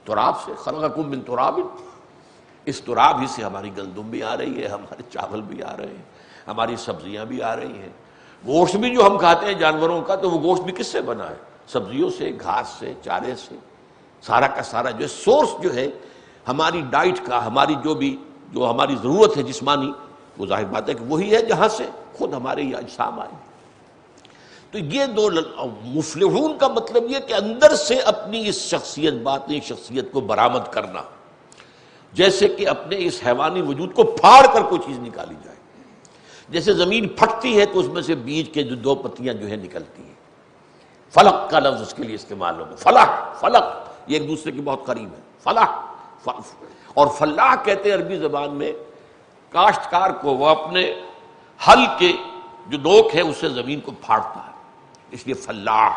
تراب سے. خلقکم من تراب، اس تراب ہی سے ہماری گندم بھی آ رہی ہے، ہمارے چاول بھی آ رہے ہیں، ہماری سبزیاں بھی آ رہی ہیں. گوشت بھی جو ہم کھاتے ہیں جانوروں کا، تو وہ گوشت بھی کس سے بنا ہے؟ سبزیوں سے، گھاس سے، چارے سے. سارا کا سارا جو سورس جو ہے ہماری ڈائٹ کا، ہماری جو ہماری ضرورت ہے جسمانی، وہ ظاہر بات ہے کہ وہی ہے جہاں سے خود ہمارے یہ اجسام آئے. تو یہ 2 مفلحون کا مطلب یہ کہ اندر سے اپنی اس شخصیت، باطنی شخصیت کو برآمد کرنا، جیسے کہ اپنے اس حیوانی وجود کو پھاڑ کر کوئی چیز نکالی جائے. جیسے زمین پھٹتی ہے تو اس میں سے بیج کے جو 2 پتیاں جو ہیں نکلتی ہیں. فلق کا لفظ اس کے لیے استعمال ہوگا. فلاح، فلق یہ ایک دوسرے کی بہت قریب ہے. فلاح اور فلاح کہتے ہیں عربی زبان میں کاشتکار کو، وہ اپنے ہل کے جو نوک ہے اس سے زمین کو پھاڑتا ہے، اس لیے فلاح.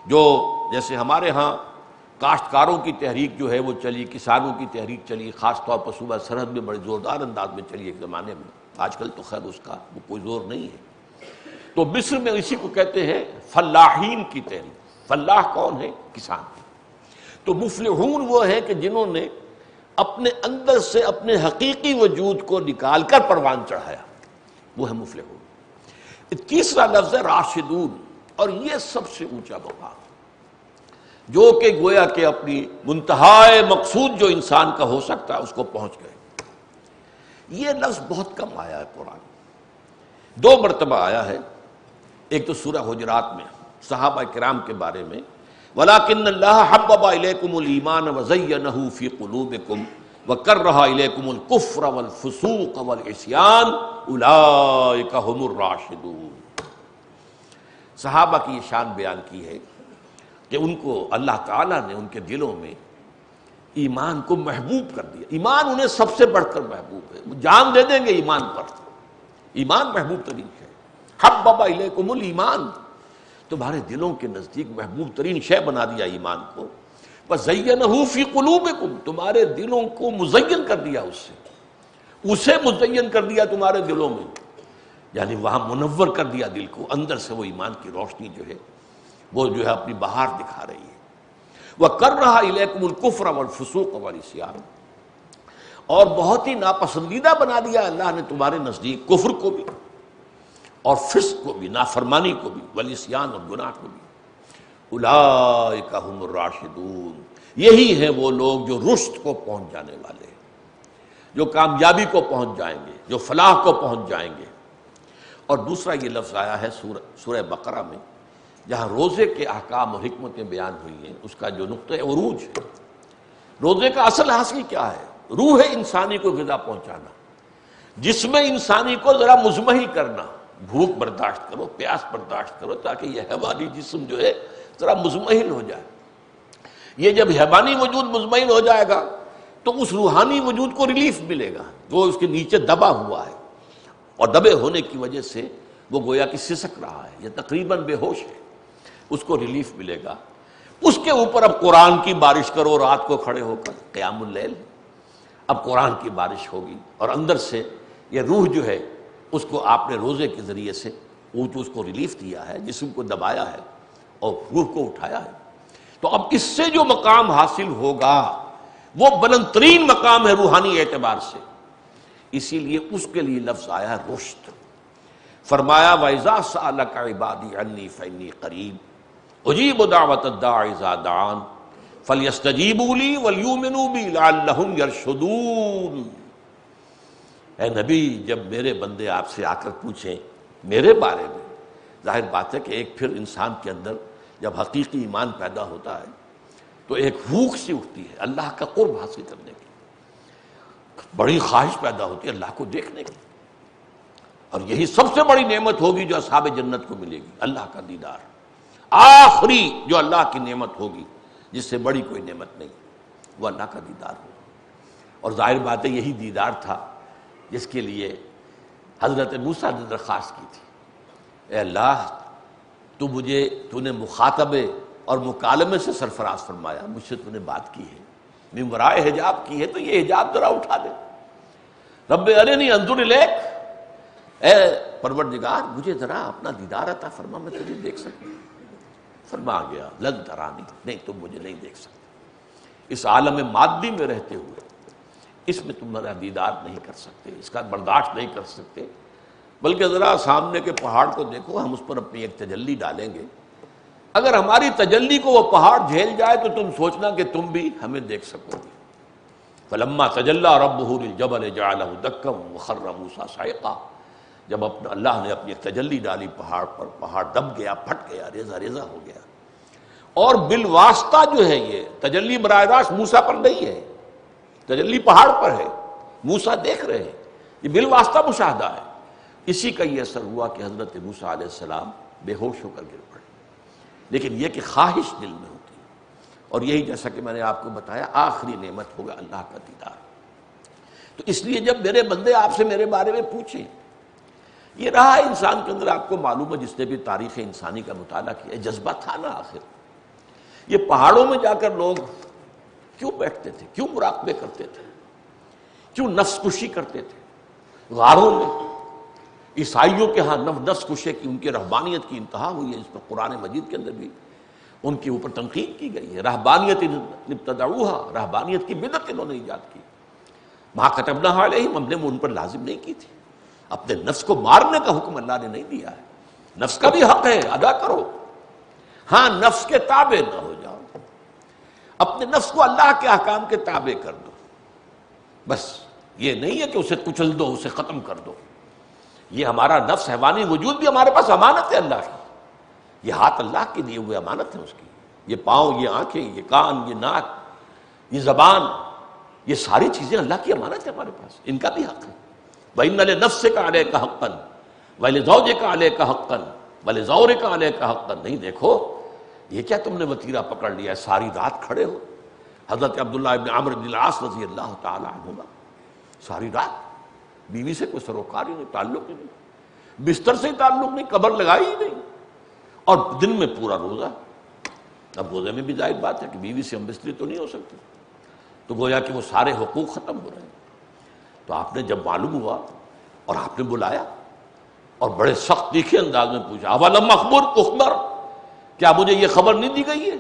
جو جیسے ہمارے ہاں کاشتکاروں کی تحریک جو ہے وہ چلی، کسانوں کی تحریک چلی، خاص طور پر صوبہ سرحد میں بڑے زوردار انداز میں چلی ایک زمانے میں. آج کل تو خیر اس کا وہ کوئی زور نہیں ہے. تو مصر میں اسی کو کہتے ہیں فلاحین کی تحریک. فلاح کون ہے؟ کسان. تو مفلحون وہ ہیں کہ جنہوں نے اپنے اندر سے اپنے حقیقی وجود کو نکال کر پروان چڑھایا، وہ ہے مفلحون. تیسرا لفظ ہے راشدون، اور یہ سب سے اونچا مقام جو کہ گویا کہ اپنی منتہائے مقصود جو انسان کا ہو سکتا ہے اس کو پہنچ گئے. یہ لفظ بہت کم آیا ہے قرآن، 2 مرتبہ آیا ہے. ایک تو سورہ حجرات میں صحابہ کرام کے بارے میں، وَلَٰكِنَّ اللَّهَ حَبَّبَ إِلَيْكُمُ الْإِيمَانَ وَزَيَّنَهُ فِي قُلُوبِكُمْ وَكَرَّهَ إِلَيْكُمُ الْكُفْرَ وَالْفُسُوقَ وَالْعِصْيَانَ أُولَٰئِكَ هُمُ الرَّاشِدُونَ. صحابہ کی یہ شان بیان کی ہے کہ ان کو اللہ تعالیٰ نے ان کے دلوں میں ایمان کو محبوب کر دیا. ایمان انہیں سب سے بڑھ کر محبوب ہے، وہ جان دے دیں گے ایمان پر. ایمان محبوب ترین ہے. حبب الیکم الایمان، تمہارے دلوں کے نزدیک محبوب ترین شے بنا دیا ایمان کو. وزینہ فی قلوبکم، تمہارے دلوں کو مزین کر دیا، اسے مزین کر دیا تمہارے دلوں میں، یعنی وہاں منور کر دیا دل کو. اندر سے وہ ایمان کی روشنی جو ہے وہ جو ہے اپنی بہار دکھا رہی ہے. وَكَرَّهَ إِلَيْكُمُ الْكُفْرَ وَالْفُسُوقَ وَالْعِصْيَانَ، اور بہت ہی ناپسندیدہ بنا دیا اللہ نے تمہارے نزدیک کفر کو بھی اور فسق کو بھی، نافرمانی کو بھی، والعصیان اور گناہ کو بھی. اولئک هم الراشدون، یہی ہیں وہ لوگ جو رشد کو پہنچ جانے والے ہیں، جو کامیابی کو پہنچ جائیں گے، جو فلاح کو پہنچ جائیں گے۔ اور دوسرا یہ لفظ آیا ہے سورہ بقرہ میں، جہاں روزے کے احکام اور حکمتیں بیان ہوئی ہیں، اس کا جو نقطہ عروج ہے، روزے کا اصل حاصل کیا ہے؟ روح انسانی کو غذا پہنچانا، جسم انسانی کو ذرا مزمحل کرنا، بھوک برداشت کرو، پیاس برداشت کرو، تاکہ یہ حیوانی جسم جو ہے ذرا مزمحل ہو جائے۔ یہ جب حیوانی وجود مزمحل ہو جائے گا تو اس روحانی وجود کو ریلیف ملے گا، وہ اس کے نیچے دبا ہوا ہے، اور دبے ہونے کی وجہ سے وہ گویا کہ سسک رہا ہے، یہ تقریباً بے ہوش ہے، اس کو ریلیف ملے گا۔ اس کے اوپر اب قرآن کی بارش کرو رات کو کھڑے ہو کر، قیام اللیل، اب قرآن کی بارش ہوگی، اور اندر سے یہ روح جو ہے اس کو آپ نے روزے کے ذریعے سے اس کو ریلیف دیا ہے، جسم کو دبایا ہے اور روح کو اٹھایا ہے۔ تو اب اس سے جو مقام حاصل ہوگا وہ بلند ترین مقام ہے روحانی اعتبار سے، اسی لیے اس کے لیے لفظ آیا ہے رشد۔ فرمایا وَإِذَا سَأَلَكَ عِبَادِي عَنِّي فَإِنِّي قَرِيبٌ أُجِيبُ دَعْوَةَ الدَّاعِ إِذَا دَعَانِ فَلْيَسْتَجِيبُوا لِي وَلْيُؤْمِنُوا بِي لَعَلَّهُمْ يَرْشُدُونَ۔ اے نبی، جب میرے بندے آپ سے آ کر پوچھیں میرے بارے میں، ظاہر بات ہے کہ ایک پھر انسان کے اندر جب حقیقی ایمان پیدا ہوتا ہے تو ایک بھوک سی اٹھتی ہے اللہ کا قرب حاصل کرنے کی، بڑی خواہش پیدا ہوتی ہے اللہ کو دیکھنے کی، اور یہی سب سے بڑی نعمت ہوگی جو اصحاب جنت کو ملے گی، اللہ کا دیدار۔ آخری جو اللہ کی نعمت ہوگی، جس سے بڑی کوئی نعمت نہیں، وہ اللہ کا دیدار ہوگا۔ اور ظاہر بات ہے یہی دیدار تھا جس کے لیے حضرت موسیٰ نے درخواست کی تھی، اے اللہ تو نے مخاطبے اور مکالمے سے سرفراز فرمایا، مجھ سے تو نے بات کی ہے، من ورائے حجاب کی ہے، تو یہ حجاب ذرا اٹھا دے۔ رب ارنی انظر الیک، اے پروردگار مجھے ذرا اپنا دیدار عطا فرما، میں تجھے دیکھ سکوں۔ فرما گیا لن ترانی، نہیں تم مجھے نہیں دیکھ سکتے، اس عالم مادی میں رہتے ہوئے اس میں تم میرا دیدار نہیں کر سکتے، اس کا برداشت نہیں کر سکتے، بلکہ ذرا سامنے کے پہاڑ کو دیکھو، ہم اس پر اپنی ایک تجلی ڈالیں گے، اگر ہماری تجلی کو وہ پہاڑ جھیل جائے تو تم سوچنا کہ تم بھی ہمیں دیکھ سکو گے۔ فلما تجلی ربہ للجبل جعلہ دکا وخر موسیٰ صعقا، جب اللہ نے اپنی تجلی ڈالی پہاڑ پر، پہاڑ دب گیا، پھٹ گیا، ریزہ ریزہ ہو گیا۔ اور بالواسطہ جو ہے یہ تجلی براہ راست موسیٰ پر نہیں ہے، تجلی پہاڑ پر ہے، موسیٰ دیکھ رہے ہیں، یہ بالواسطہ مشاہدہ ہے۔ اسی کا یہ اثر ہوا کہ حضرت موسیٰ علیہ السلام بے ہوش ہو کر گر پڑے، لیکن یہ کہ خواہش دل میں ہوتی ہے، اور یہی جیسا کہ میں نے آپ کو بتایا آخری نعمت ہوگا اللہ کا دیدار۔ تو اس لیے جب میرے بندے آپ سے میرے بارے میں پوچھیں، یہ رہا انسان کے اندر، آپ کو معلوم ہے جس نے بھی تاریخ انسانی کا مطالعہ کیا، جذبہ تھا نا آخر۔ یہ پہاڑوں میں جا کر لوگ کیوں بیٹھتے تھے، کیوں مراقبے کرتے تھے، کیوں نفس کشی کرتے تھے؟ غاروں میں عیسائیوں کے ہاں نفس کشی کی، ان کی رہبانیت کی انتہا ہوئی ہے، اس پر قرآن مجید کے اندر بھی ان کے اوپر تنقید کی گئی ہے۔ رہبانیت ابتدعوہا، رہبانیت کی بدعت انہوں نے ایجاد کی، ما کتبناہا علیہم، ہم نے ان پر لازم نہیں کی تھی۔ اپنے نفس کو مارنے کا حکم اللہ نے نہیں دیا ہے، نفس کا بھی حق ہے ادا کرو، ہاں نفس کے تابع نہ ہو جاؤ، اپنے نفس کو اللہ کے احکام کے تابع کر دو، بس یہ نہیں ہے کہ اسے کچل دو، اسے ختم کر دو۔ یہ ہمارا نفس حیوانی وجود بھی ہمارے پاس امانت ہے اللہ کی، یہ ہاتھ اللہ کے لیے ہوئے امانت ہے اس کی، یہ پاؤں، یہ آنکھیں، یہ کان، یہ ناک، یہ زبان، یہ ساری چیزیں اللہ کی امانت ہے ہمارے پاس، ان کا بھی حق ہے۔ وَإِنَّ لِنَفْسِكَ عَلَيْكَ حَقًّا وَلِزَوْجِكَ عَلَيْكَ حَقًّا وَلِزَوْرِكَ عَلَيْكَ حَقًّا۔ نہیں دیکھو یہ کیا تم نے وتیرہ پکڑ لیا ہے، ساری رات کھڑے ہو۔ حضرت عبداللہ ابن عمرو بن العاص رضی اللہ تعالی عنہما ساری رات بیوی سے کوئی سروکار ہی نہیں، تعلق ہی نہیں، بستر سے ہی تعلق نہیں، قبر لگائی ہی نہیں، اور دن میں پورا روزہ۔ اب روزے میں بھی ظاہر بات ہے کہ بیوی سے ہم بستری تو نہیں ہو سکتی، تو گویا کہ وہ سارے حقوق ختم ہو رہے ہیں۔ تو آپ نے جب معلوم ہوا اور آپ نے بلایا اور بڑے سخت تیکھے انداز میں پوچھا، اولم اخبر، کیا مجھے یہ خبر نہیں دی گئی ہے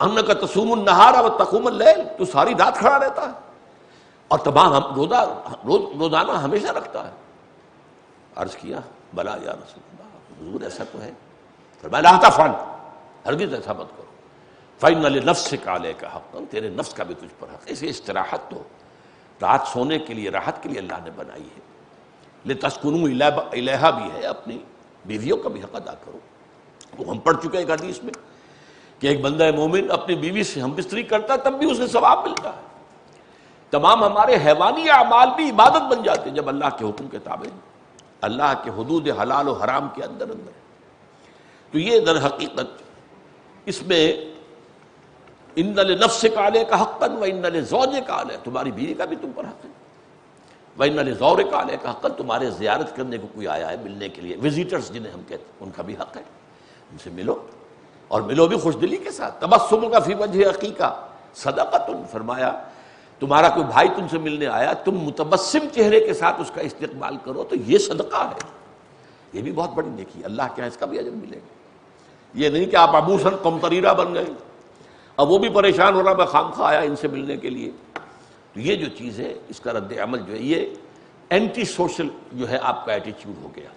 انک تصوم النہار وتقوم اللیل، تو ساری رات کھڑا رہتا ہے اور تمام روزانہ ہمیشہ رکھتا ہے؟ عرض کیا بلا یا رسول اللہ، حضور ایسا تو ہے۔ فرمایا لا تفعل، ہرگز ایسا مت کرو، فإن لنفسک علیک حقا، تیرے نفس کا بھی تجھ پر حق ہے، اسے استراحت دو، رات سونے کے لیے، راحت کے لیے اللہ نے بنائی ہے۔ لتسکنوا الیہا بھی ہے، اپنی بیویوں کا بھی حق ادا کرو۔ وہ ہم پڑھ چکے ہیں ایک حدیث میں کہ ایک بندہ مومن اپنی بیوی سے ہم بستری کرتا ہے تب بھی اسے ثواب ملتا ہے۔ تمام ہمارے حیوانی اعمال بھی عبادت بن جاتے ہیں جب اللہ کے حکم کے تابع ہیں، اللہ کے حدود حلال و حرام کے اندر اندر۔ تو یہ در حقیقت اس میں ان لنفسک علیک حقا وان لزوجک علیک، تمہاری بیوی کا بھی تم پر حق ہے، وان لزورک علیک حقا، تمہارے زیارت کرنے کو کوئی آیا ہے ملنے کے لیے، وزٹرز جنہیں ہم کہتے ہیں، ان کا بھی حق ہے، ان سے ملو، اور ملو بھی خوش دلی کے ساتھ۔ تبسمک فی وجہ اخیک صدقۃ، فرمایا تمہارا کوئی بھائی تم سے ملنے آیا، تم متبسم چہرے کے ساتھ اس کا استقبال کرو تو یہ صدقہ ہے، یہ بھی بہت بڑی نیکی ہے، اللہ کے یہاں اس کا بھی اجر ملے گا۔ یہ نہیں کہ آپ ابوسن قمطریرہ بن گئے، اب وہ بھی پریشان ہو رہا میں خامخواہ آیا ان سے ملنے کے لیے۔ تو یہ جو چیز ہے اس کا رد عمل جو ہے یہ اینٹی سوشل جو ہے آپ کا ایٹیچیوڈ ہو گیا،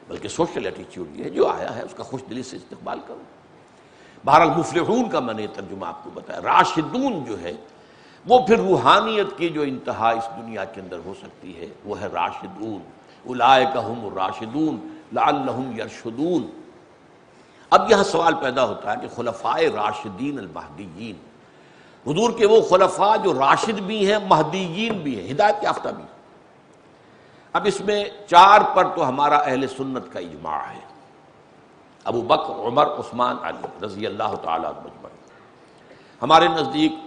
بلکہ سوشل ایٹیچیوڈ یہ ہے جو آیا ہے اس کا خوش دلی سے استقبال کرو۔ بہرحال مفلحون کا میں نے ترجمہ آپ کو بتایا، راشدون جو ہے وہ پھر روحانیت کی جو انتہا اس دنیا کے اندر ہو سکتی ہے وہ ہے راشدون، اولئک هم الراشدون لعلہم یرشدون۔ اب یہاں سوال پیدا ہوتا ہے کہ خلفائے راشدین المہدیین، حضور کے وہ خلفاء جو راشد بھی ہیں مہدیین بھی ہیں، ہدایت یافتہ بھی ہیں۔ اب اس میں چار پر تو ہمارا اہل سنت کا اجماع ہے، ابو بکر، عمر، عثمان، علی رضی اللہ تعالیٰ عنہ اجمعین۔ ہمارے نزدیک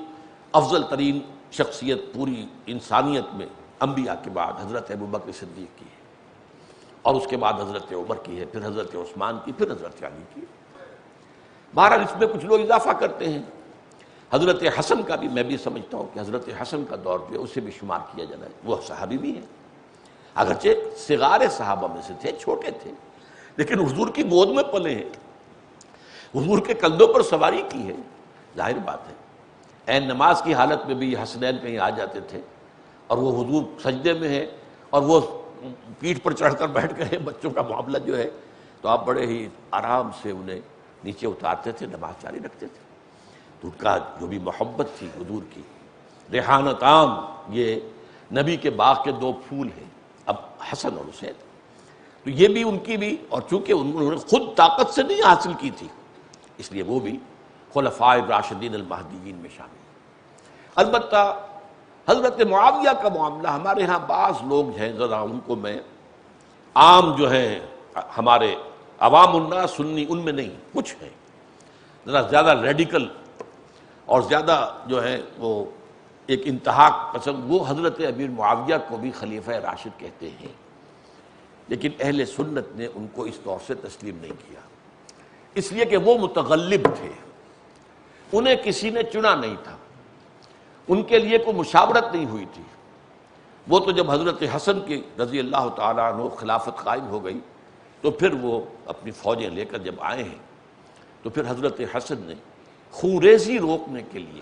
افضل ترین شخصیت پوری انسانیت میں انبیاء کے بعد حضرت ابو بکر صدیق کی ہے، اور اس کے بعد حضرت عمر کی ہے، پھر حضرت عثمان کی، پھر حضرت علی کی۔ بہرحال اس میں کچھ لوگ اضافہ کرتے ہیں، حضرت حسن کا بھی میں بھی سمجھتا ہوں کہ حضرت حسن کا دور جو ہے اسے بھی شمار کیا جانا ہے، وہ صحابی بھی ہیں، اگرچہ صغار صحابہ میں سے تھے، چھوٹے تھے، لیکن حضور کی گود میں پلے ہیں، حضور کے کندھوں پر سواری کی ہے، ظاہر بات ہے۔ عین نماز کی حالت میں بھی حسنین کہیں آ جاتے تھے اور وہ حضور سجدے میں ہے اور وہ پیٹھ پر چڑھ کر بیٹھ گئے، بچوں کا معاملہ جو ہے، تو آپ بڑے ہی آرام سے انہیں نیچے اتارتے تھے، نماز جاری رکھتے تھے۔ تو ان کا جو بھی محبت تھی حضور کی، ریحانتان، یہ نبی کے باغ کے دو پھول ہیں، اب حسن اور حسین، تو یہ بھی ان کی بھی، اور چونکہ انہوں نے خود طاقت سے نہیں حاصل کی تھی اس لیے وہ بھی خلفاء راشدین المہدیین میں شامل۔ البتہ حضرت معاویہ کا معاملہ ہمارے ہاں بعض لوگ ہیں، ذرا ان کو میں عام جو ہیں ہمارے عوام الناس سنی ان میں نہیں، کچھ ہیں ذرا زیادہ ریڈیکل اور زیادہ جو ہے وہ ایک انتہا پسند، وہ حضرت امیر معاویہ کو بھی خلیفہ راشد کہتے ہیں، لیکن اہل سنت نے ان کو اس طور سے تسلیم نہیں کیا، اس لیے کہ وہ متغلب تھے، انہیں کسی نے چنا نہیں تھا، ان کے لیے کوئی مشاورت نہیں ہوئی تھی۔ وہ تو جب حضرت حسن کی رضی اللہ تعالیٰ عنہ خلافت قائم ہو گئی تو پھر وہ اپنی فوجیں لے کر جب آئے ہیں تو پھر حضرت حسن نے خونریزی روکنے کے لیے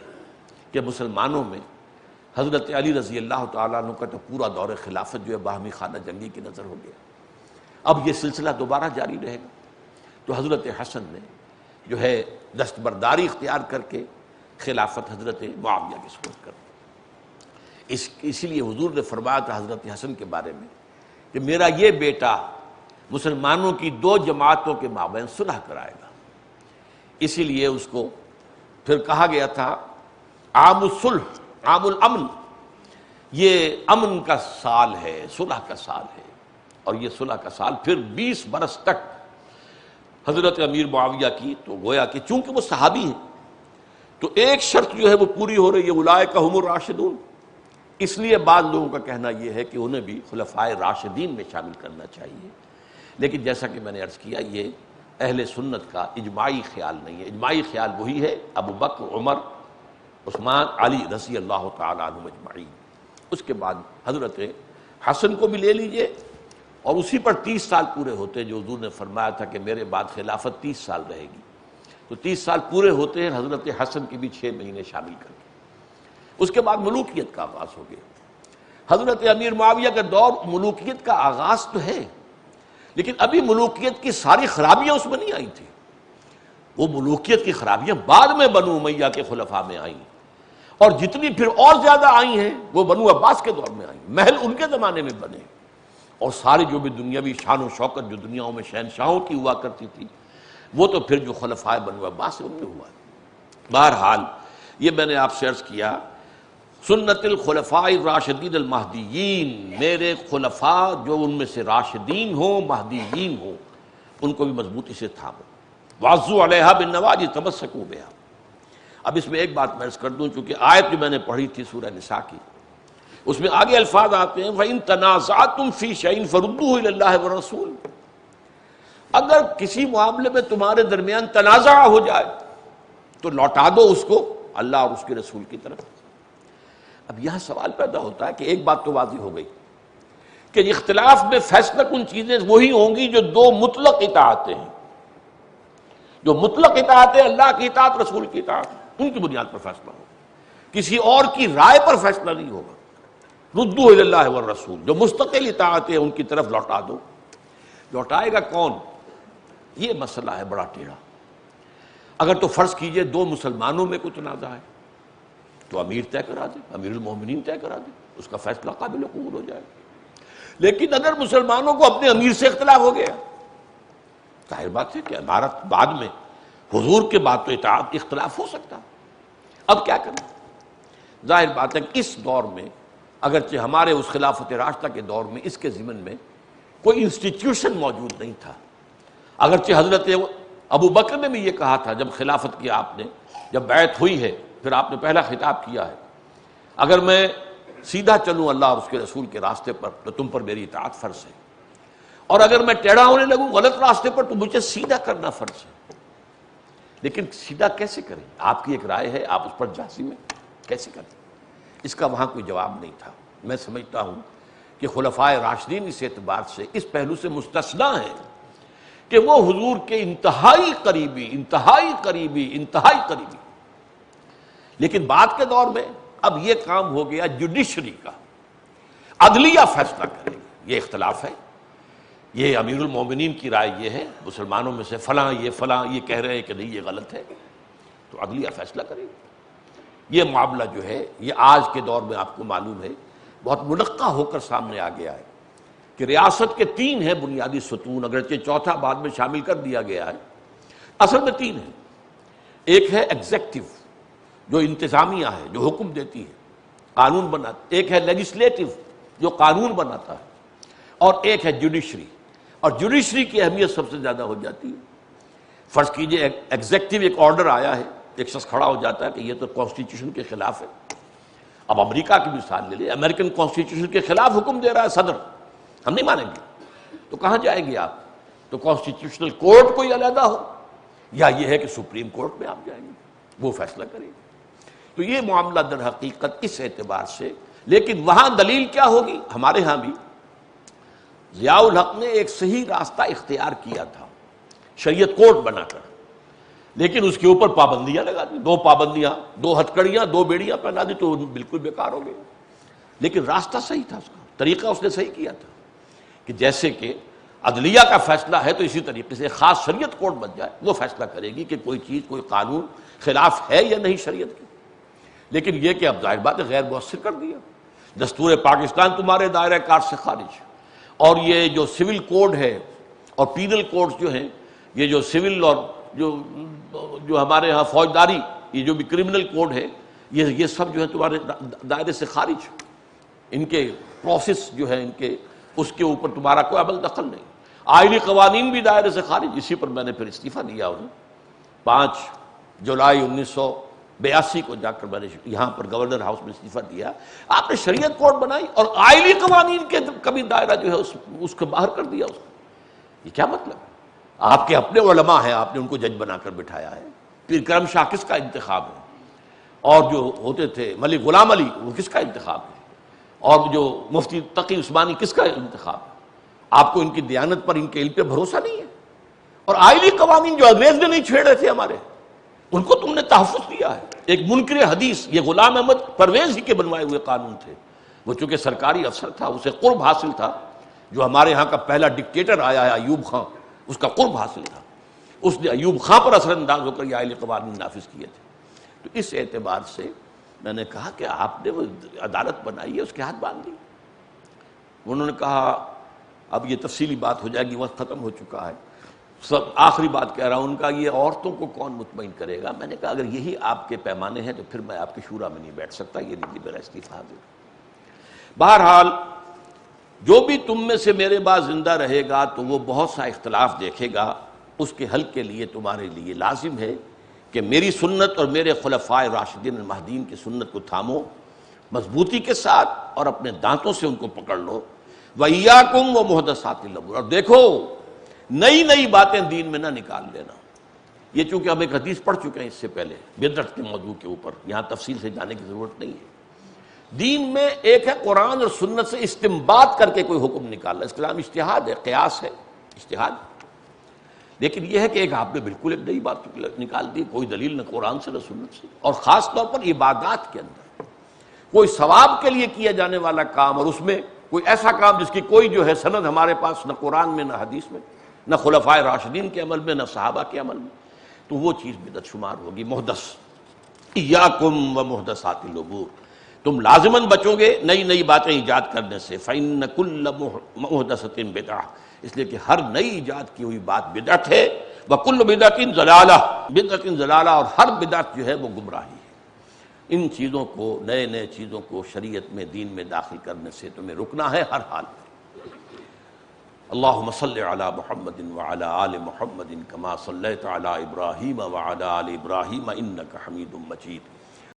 کہ مسلمانوں میں حضرت علی رضی اللہ تعالیٰ عنہ کا تو پورا دور خلافت جو ہے باہمی خانہ جنگی کی نظر ہو گیا، اب یہ سلسلہ دوبارہ جاری رہے گا، تو حضرت حسن نے جو ہے دستبرداری اختیار کر کے خلافت حضرت معاویہ کے سپرد کر دی۔ اسی لیے حضور نے فرمایا تھا حضرت حسن کے بارے میں کہ میرا یہ بیٹا مسلمانوں کی دو جماعتوں کے مابین صلح کرائے گا، اسی لیے اس کو پھر کہا گیا تھا عام الصلح، عام الامن، یہ امن کا سال ہے، صلح کا سال ہے، اور یہ صلح کا سال پھر 20 برس تک حضرت امیر معاویہ کی، تو گویا کہ چونکہ وہ صحابی ہیں تو ایک شرط جو ہے وہ پوری ہو رہی ہے، اولئک هم الراشدون، اس لیے بعض لوگوں کا کہنا یہ ہے کہ انہیں بھی خلفائے راشدین میں شامل کرنا چاہیے، لیکن جیسا کہ میں نے عرض کیا یہ اہل سنت کا اجماعی خیال نہیں ہے، اجماعی خیال وہی ہے ابو بکر، عمر، عثمان، علی رضی اللہ تعالیٰ عنہم اجمعین۔ اس کے بعد حضرت حسن کو بھی لے لیجئے، اور اسی پر 30 سال پورے ہوتے جو حضور نے فرمایا تھا کہ میرے بعد خلافت 30 سال رہے گی، تو 30 سال پورے ہوتے ہیں حضرت حسن کی بھی 6 مہینے شامل کر کے، اس کے بعد ملوکیت کا آغاز ہو گیا۔ حضرت امیر معاویہ کا دور ملوکیت کا آغاز تو ہے، لیکن ابھی ملوکیت کی ساری خرابیاں اس میں نہیں آئی تھی، وہ ملوکیت کی خرابیاں بعد میں بنو امیہ کے خلفاء میں آئیں، اور جتنی پھر اور زیادہ آئی ہیں وہ بنو عباس کے دور میں آئی، محل ان کے زمانے میں بنے، اور ساری جو بھی دنیاوی شان و شوکت جو دنیاؤں میں شہنشاہوں کی ہوا کرتی تھی وہ تو پھر جو خلفائے بنو عباس ان میں ہوا۔ بہرحال یہ میں نے آپ سے عرض کیا، سنت الخلفاء الراشدین المہدیین، میرے خلفاء جو ان میں سے راشدین ہوں مہدیین ہوں ان کو بھی مضبوطی سے تھامو، وعضوا علیہا بالنواجذ تمسکوا بہا۔ اب اس میں ایک بات میں عرض کر دوں، چونکہ آیت جو میں نے پڑھی تھی سورہ نساء کی، اس میں آگے الفاظ آتے ہیں وَإِن تَنَازَعْتُمْ فِي شَيْءٍ فَرُدُّوهُ إِلَى اللَّهِ وَالرَّسُولِ، اگر کسی معاملے میں تمہارے درمیان تنازع ہو جائے تو لوٹا دو اس کو اللہ اور اس کے رسول کی طرف۔ اب یہاں سوال پیدا ہوتا ہے کہ ایک بات تو واضح ہو گئی کہ اختلاف میں فیصلہ کن چیزیں وہی ہوں گی جو دو مطلق اطاعتیں ہیں، جو مطلق اطاعت ہے اللہ کی اطاعت رسول کی اطاعت، ان کی بنیاد پر فیصلہ ہوگا، کسی اور کی رائے پر فیصلہ نہیں ہوگا۔ ردوا الی اللہ والرسول، جو مستقل اطاعت ہے ان کی طرف لوٹا دو۔ لوٹائے گا کون؟ یہ مسئلہ ہے بڑا ٹیڑھا۔ اگر تو فرض کیجئے دو مسلمانوں میں کوئی تنازع ہے تو امیر طے کرا دے، امیر المومنین طے کرا دے، اس کا فیصلہ قابل قبول ہو جائے گا۔ لیکن اگر مسلمانوں کو اپنے امیر سے اختلاف ہو گیا، ظاہر بات ہے کہ ہمارا بعد میں حضور کے بعد تو اطاعت اختلاف ہو سکتا، اب کیا کریں؟ ظاہر بات ہے کہ اس دور میں اگرچہ ہمارے اس خلافت راشدہ کے دور میں اس کے ضمن میں کوئی انسٹیٹیوشن موجود نہیں تھا، اگرچہ حضرت ابو بکر نے بھی یہ کہا تھا جب خلافت کی آپ نے، جب بیعت ہوئی ہے پھر آپ نے پہلا خطاب کیا ہے، اگر میں سیدھا چلوں اللہ اور اس کے رسول کے راستے پر تو تم پر میری اطاعت فرض ہے، اور اگر میں ٹیڑھا ہونے لگوں غلط راستے پر تو مجھے سیدھا کرنا فرض ہے۔ لیکن سیدھا کیسے کریں؟ آپ کی ایک رائے ہے، آپ اس پر جازم ہیں، کیسے کریں؟ اس کا وہاں کوئی جواب نہیں تھا۔ میں سمجھتا ہوں کہ خلفائے راشدین اس اعتبار سے اس پہلو سے مستثنیٰ ہیں کہ وہ حضور کے انتہائی قریبی، لیکن بعد کے دور میں اب یہ کام ہو گیا جوڈیشری کا، عدلیہ فیصلہ کرے گی، یہ اختلاف ہے، یہ امیر المومنین کی رائے یہ ہے، مسلمانوں میں سے فلاں یہ کہہ رہے ہیں کہ نہیں یہ غلط ہے، تو عدلیہ فیصلہ کرے گی۔ یہ معاملہ جو ہے یہ آج کے دور میں آپ کو معلوم ہے بہت منقع ہو کر سامنے آ گیا ہے کہ ریاست کے تین ہیں بنیادی ستون، اگرچہ چوتھا بعد میں شامل کر دیا گیا ہے، اصل میں تین ہیں۔ ایک ہے ایگزیکٹو جو انتظامیہ ہے، جو حکم دیتی ہے، قانون بناتی، ایک ہے لیجسلیٹو جو قانون بناتا ہے، اور ایک ہے جوڈیشری، اور جوڈیشری کی اہمیت سب سے زیادہ ہو جاتی ہے۔ فرض کیجئے ایگزیکٹو ایک آرڈر آیا ہے، ایک شخص کھڑا ہو جاتا ہے کہ یہ تو کانسٹیٹیوشن کے خلاف ہے۔ اب امریکہ کی مثال لے لیں، امریکن کانسٹیٹیوشن کے خلاف حکم دے رہا ہے صدر، ہم نہیں مانیں گے، تو کہاں جائیں گے آپ؟ تو کانسٹیٹیوشنل کورٹ کوئی علیحدہ ہو، یا یہ ہے کہ سپریم کورٹ میں آپ جائیں گے، وہ فیصلہ کرے گا۔ تو یہ معاملہ در حقیقت اس اعتبار سے، لیکن وہاں دلیل کیا ہوگی؟ ہمارے ہاں بھی ضیاء الحق نے ایک صحیح راستہ اختیار کیا تھا شریعت کورٹ بنا کر، لیکن اس کے اوپر پابندیاں لگا دی، دو پابندیاں، دو ہتھکڑیاں، دو بیڑیاں پہنا دی تو بالکل بیکار ہو گئی۔ لیکن راستہ صحیح تھا، اس کا طریقہ اس نے صحیح کیا تھا کہ جیسے کہ عدلیہ کا فیصلہ ہے تو اسی طریقے سے خاص شریعت کورٹ بن جائے، وہ فیصلہ کرے گی کہ کوئی چیز، کوئی قانون خلاف ہے یا نہیں شریعت کے۔ لیکن یہ کہ اب ظاہر بات ہے غیر مؤثر کر دیا، دستور پاکستان تمہارے دائرہ کار سے خارج، اور یہ جو سول کوڈ ہے اور پینل کوڈز جو ہیں، یہ جو سول اور جو ہمارے ہاں فوجداری، یہ جو بھی کرمنل کوڈ ہے، یہ سب جو ہے تمہارے دائرے سے خارج، ان کے پروسیس جو ہے ان کے، اس کے اوپر تمہارا کوئی عمل دخل نہیں۔ آئینی قوانین بھی دائرے سے خارج۔ اسی پر میں نے پھر استعفیٰ دیا ہوں، 5 جولائی 1982 کو جا کر میں نے یہاں پر گورنر ہاؤس میں استعفیٰ دیا۔ آپ نے شریعت کورٹ بنائی اور آئینی قوانین کے کبھی دائرہ جو ہے اس کو باہر کر دیا، اس کو، یہ کیا مطلب ہے؟ آپ کے اپنے علماء ہیں، آپ نے ان کو جج بنا کر بٹھایا ہے۔ پیر کرم شاہ کس کا انتخاب ہے؟ اور جو ہوتے تھے ملک غلام علی، وہ کس کا انتخاب ہے؟ اور جو مفتی تقی عثمانی کس کا انتخاب ہے؟ آپ کو ان کی دیانت پر، ان کے علم پہ بھروسہ نہیں ہے؟ اور آئینی قوانین جو انگریز نے نہیں چھیڑے تھے ہمارے، ان کو تم نے تحفظ دیا ہے۔ ایک منکر حدیث، یہ غلام احمد پرویز ہی کے بنوائے ہوئے قانون تھے، وہ چونکہ سرکاری افسر تھا، اسے قرب حاصل تھا، جو ہمارے ہاں کا پہلا ڈکٹیٹر آیا ہے ایوب خان، اس کا قرب حاصل تھا، اس نے ایوب خان پر اثر انداز ہو کر یہ آئینی قوانین نافذ کیے تھے۔ تو اس اعتبار سے میں نے کہا کہ آپ نے وہ عدالت بنائی ہے، اس کے ہاتھ باندھ دی۔ انہوں نے کہا اب یہ تفصیلی بات ہو جائے گی، وقت ختم ہو چکا ہے، سب آخری بات کہہ رہا ہوں، ان کا یہ عورتوں کو کون مطمئن کرے گا؟ میں نے کہا اگر یہی آپ کے پیمانے ہیں تو پھر میں آپ کی شورا میں نہیں بیٹھ سکتا، یہ لیجیے میرا استعفیٰ دے۔ بہرحال جو بھی تم میں سے میرے بعد زندہ رہے گا تو وہ بہت سا اختلاف دیکھے گا، اس کے حل کے لیے تمہارے لیے لازم ہے کہ میری سنت اور میرے خلفائے راشدین المہدیین کی سنت کو تھامو مضبوطی کے ساتھ اور اپنے دانتوں سے ان کو پکڑ لو۔ وَإِيَّاكُمْ وَمُحْدَثَاتِ الْأُمُورِ، اور دیکھو نئی نئی باتیں دین میں نہ نکال لینا۔ یہ چونکہ ہم ایک حدیث پڑھ چکے ہیں اس سے پہلے بدعت کے موضوع کے اوپر، یہاں تفصیل سے جانے کی ضرورت نہیں ہے۔ دین میں ایک ہے قرآن اور سنت سے استنباط کر کے کوئی حکم نکالنا، اس کا نام اجتہاد ہے، قیاس ہے، اجتہاد۔ لیکن یہ ہے کہ ایک آپ نے بالکل ایک نئی بات نکال دی، کوئی دلیل نہ قرآن سے نہ سنت سے، اور خاص طور پر عبادات کے اندر کوئی ثواب کے لیے کیا جانے والا کام، اور اس میں کوئی ایسا کام جس کی کوئی جو ہے سند ہمارے پاس نہ قرآن میں نہ حدیث میں نہ خلفائے راشدین کے عمل میں نہ صحابہ کے عمل میں، تو وہ چیز بدعت شمار ہوگی، محدث۔ ایاکم ومحدثات الامور، تم لازماً بچو گے نئی نئی باتیں ایجاد کرنے سے۔ فإن کل محدثۃ بدعہ، اس لیے کہ ہر نئی ایجاد کی ہوئی بات بدعت ہے، وکل بدعۃ ضلالہ، بدعۃ ضلالہ، اور ہر بدعت جو ہے وہ گمراہی ہے۔ ان چیزوں کو، نئے نئے چیزوں کو شریعت میں دین میں داخل کرنے سے تمہیں رکنا ہے ہر حال میں۔ اللہم صل علی محمد وعلی آل محمد کما صلیت علی ابراہیم وعلی آل ابراہیم انک حمید مجید۔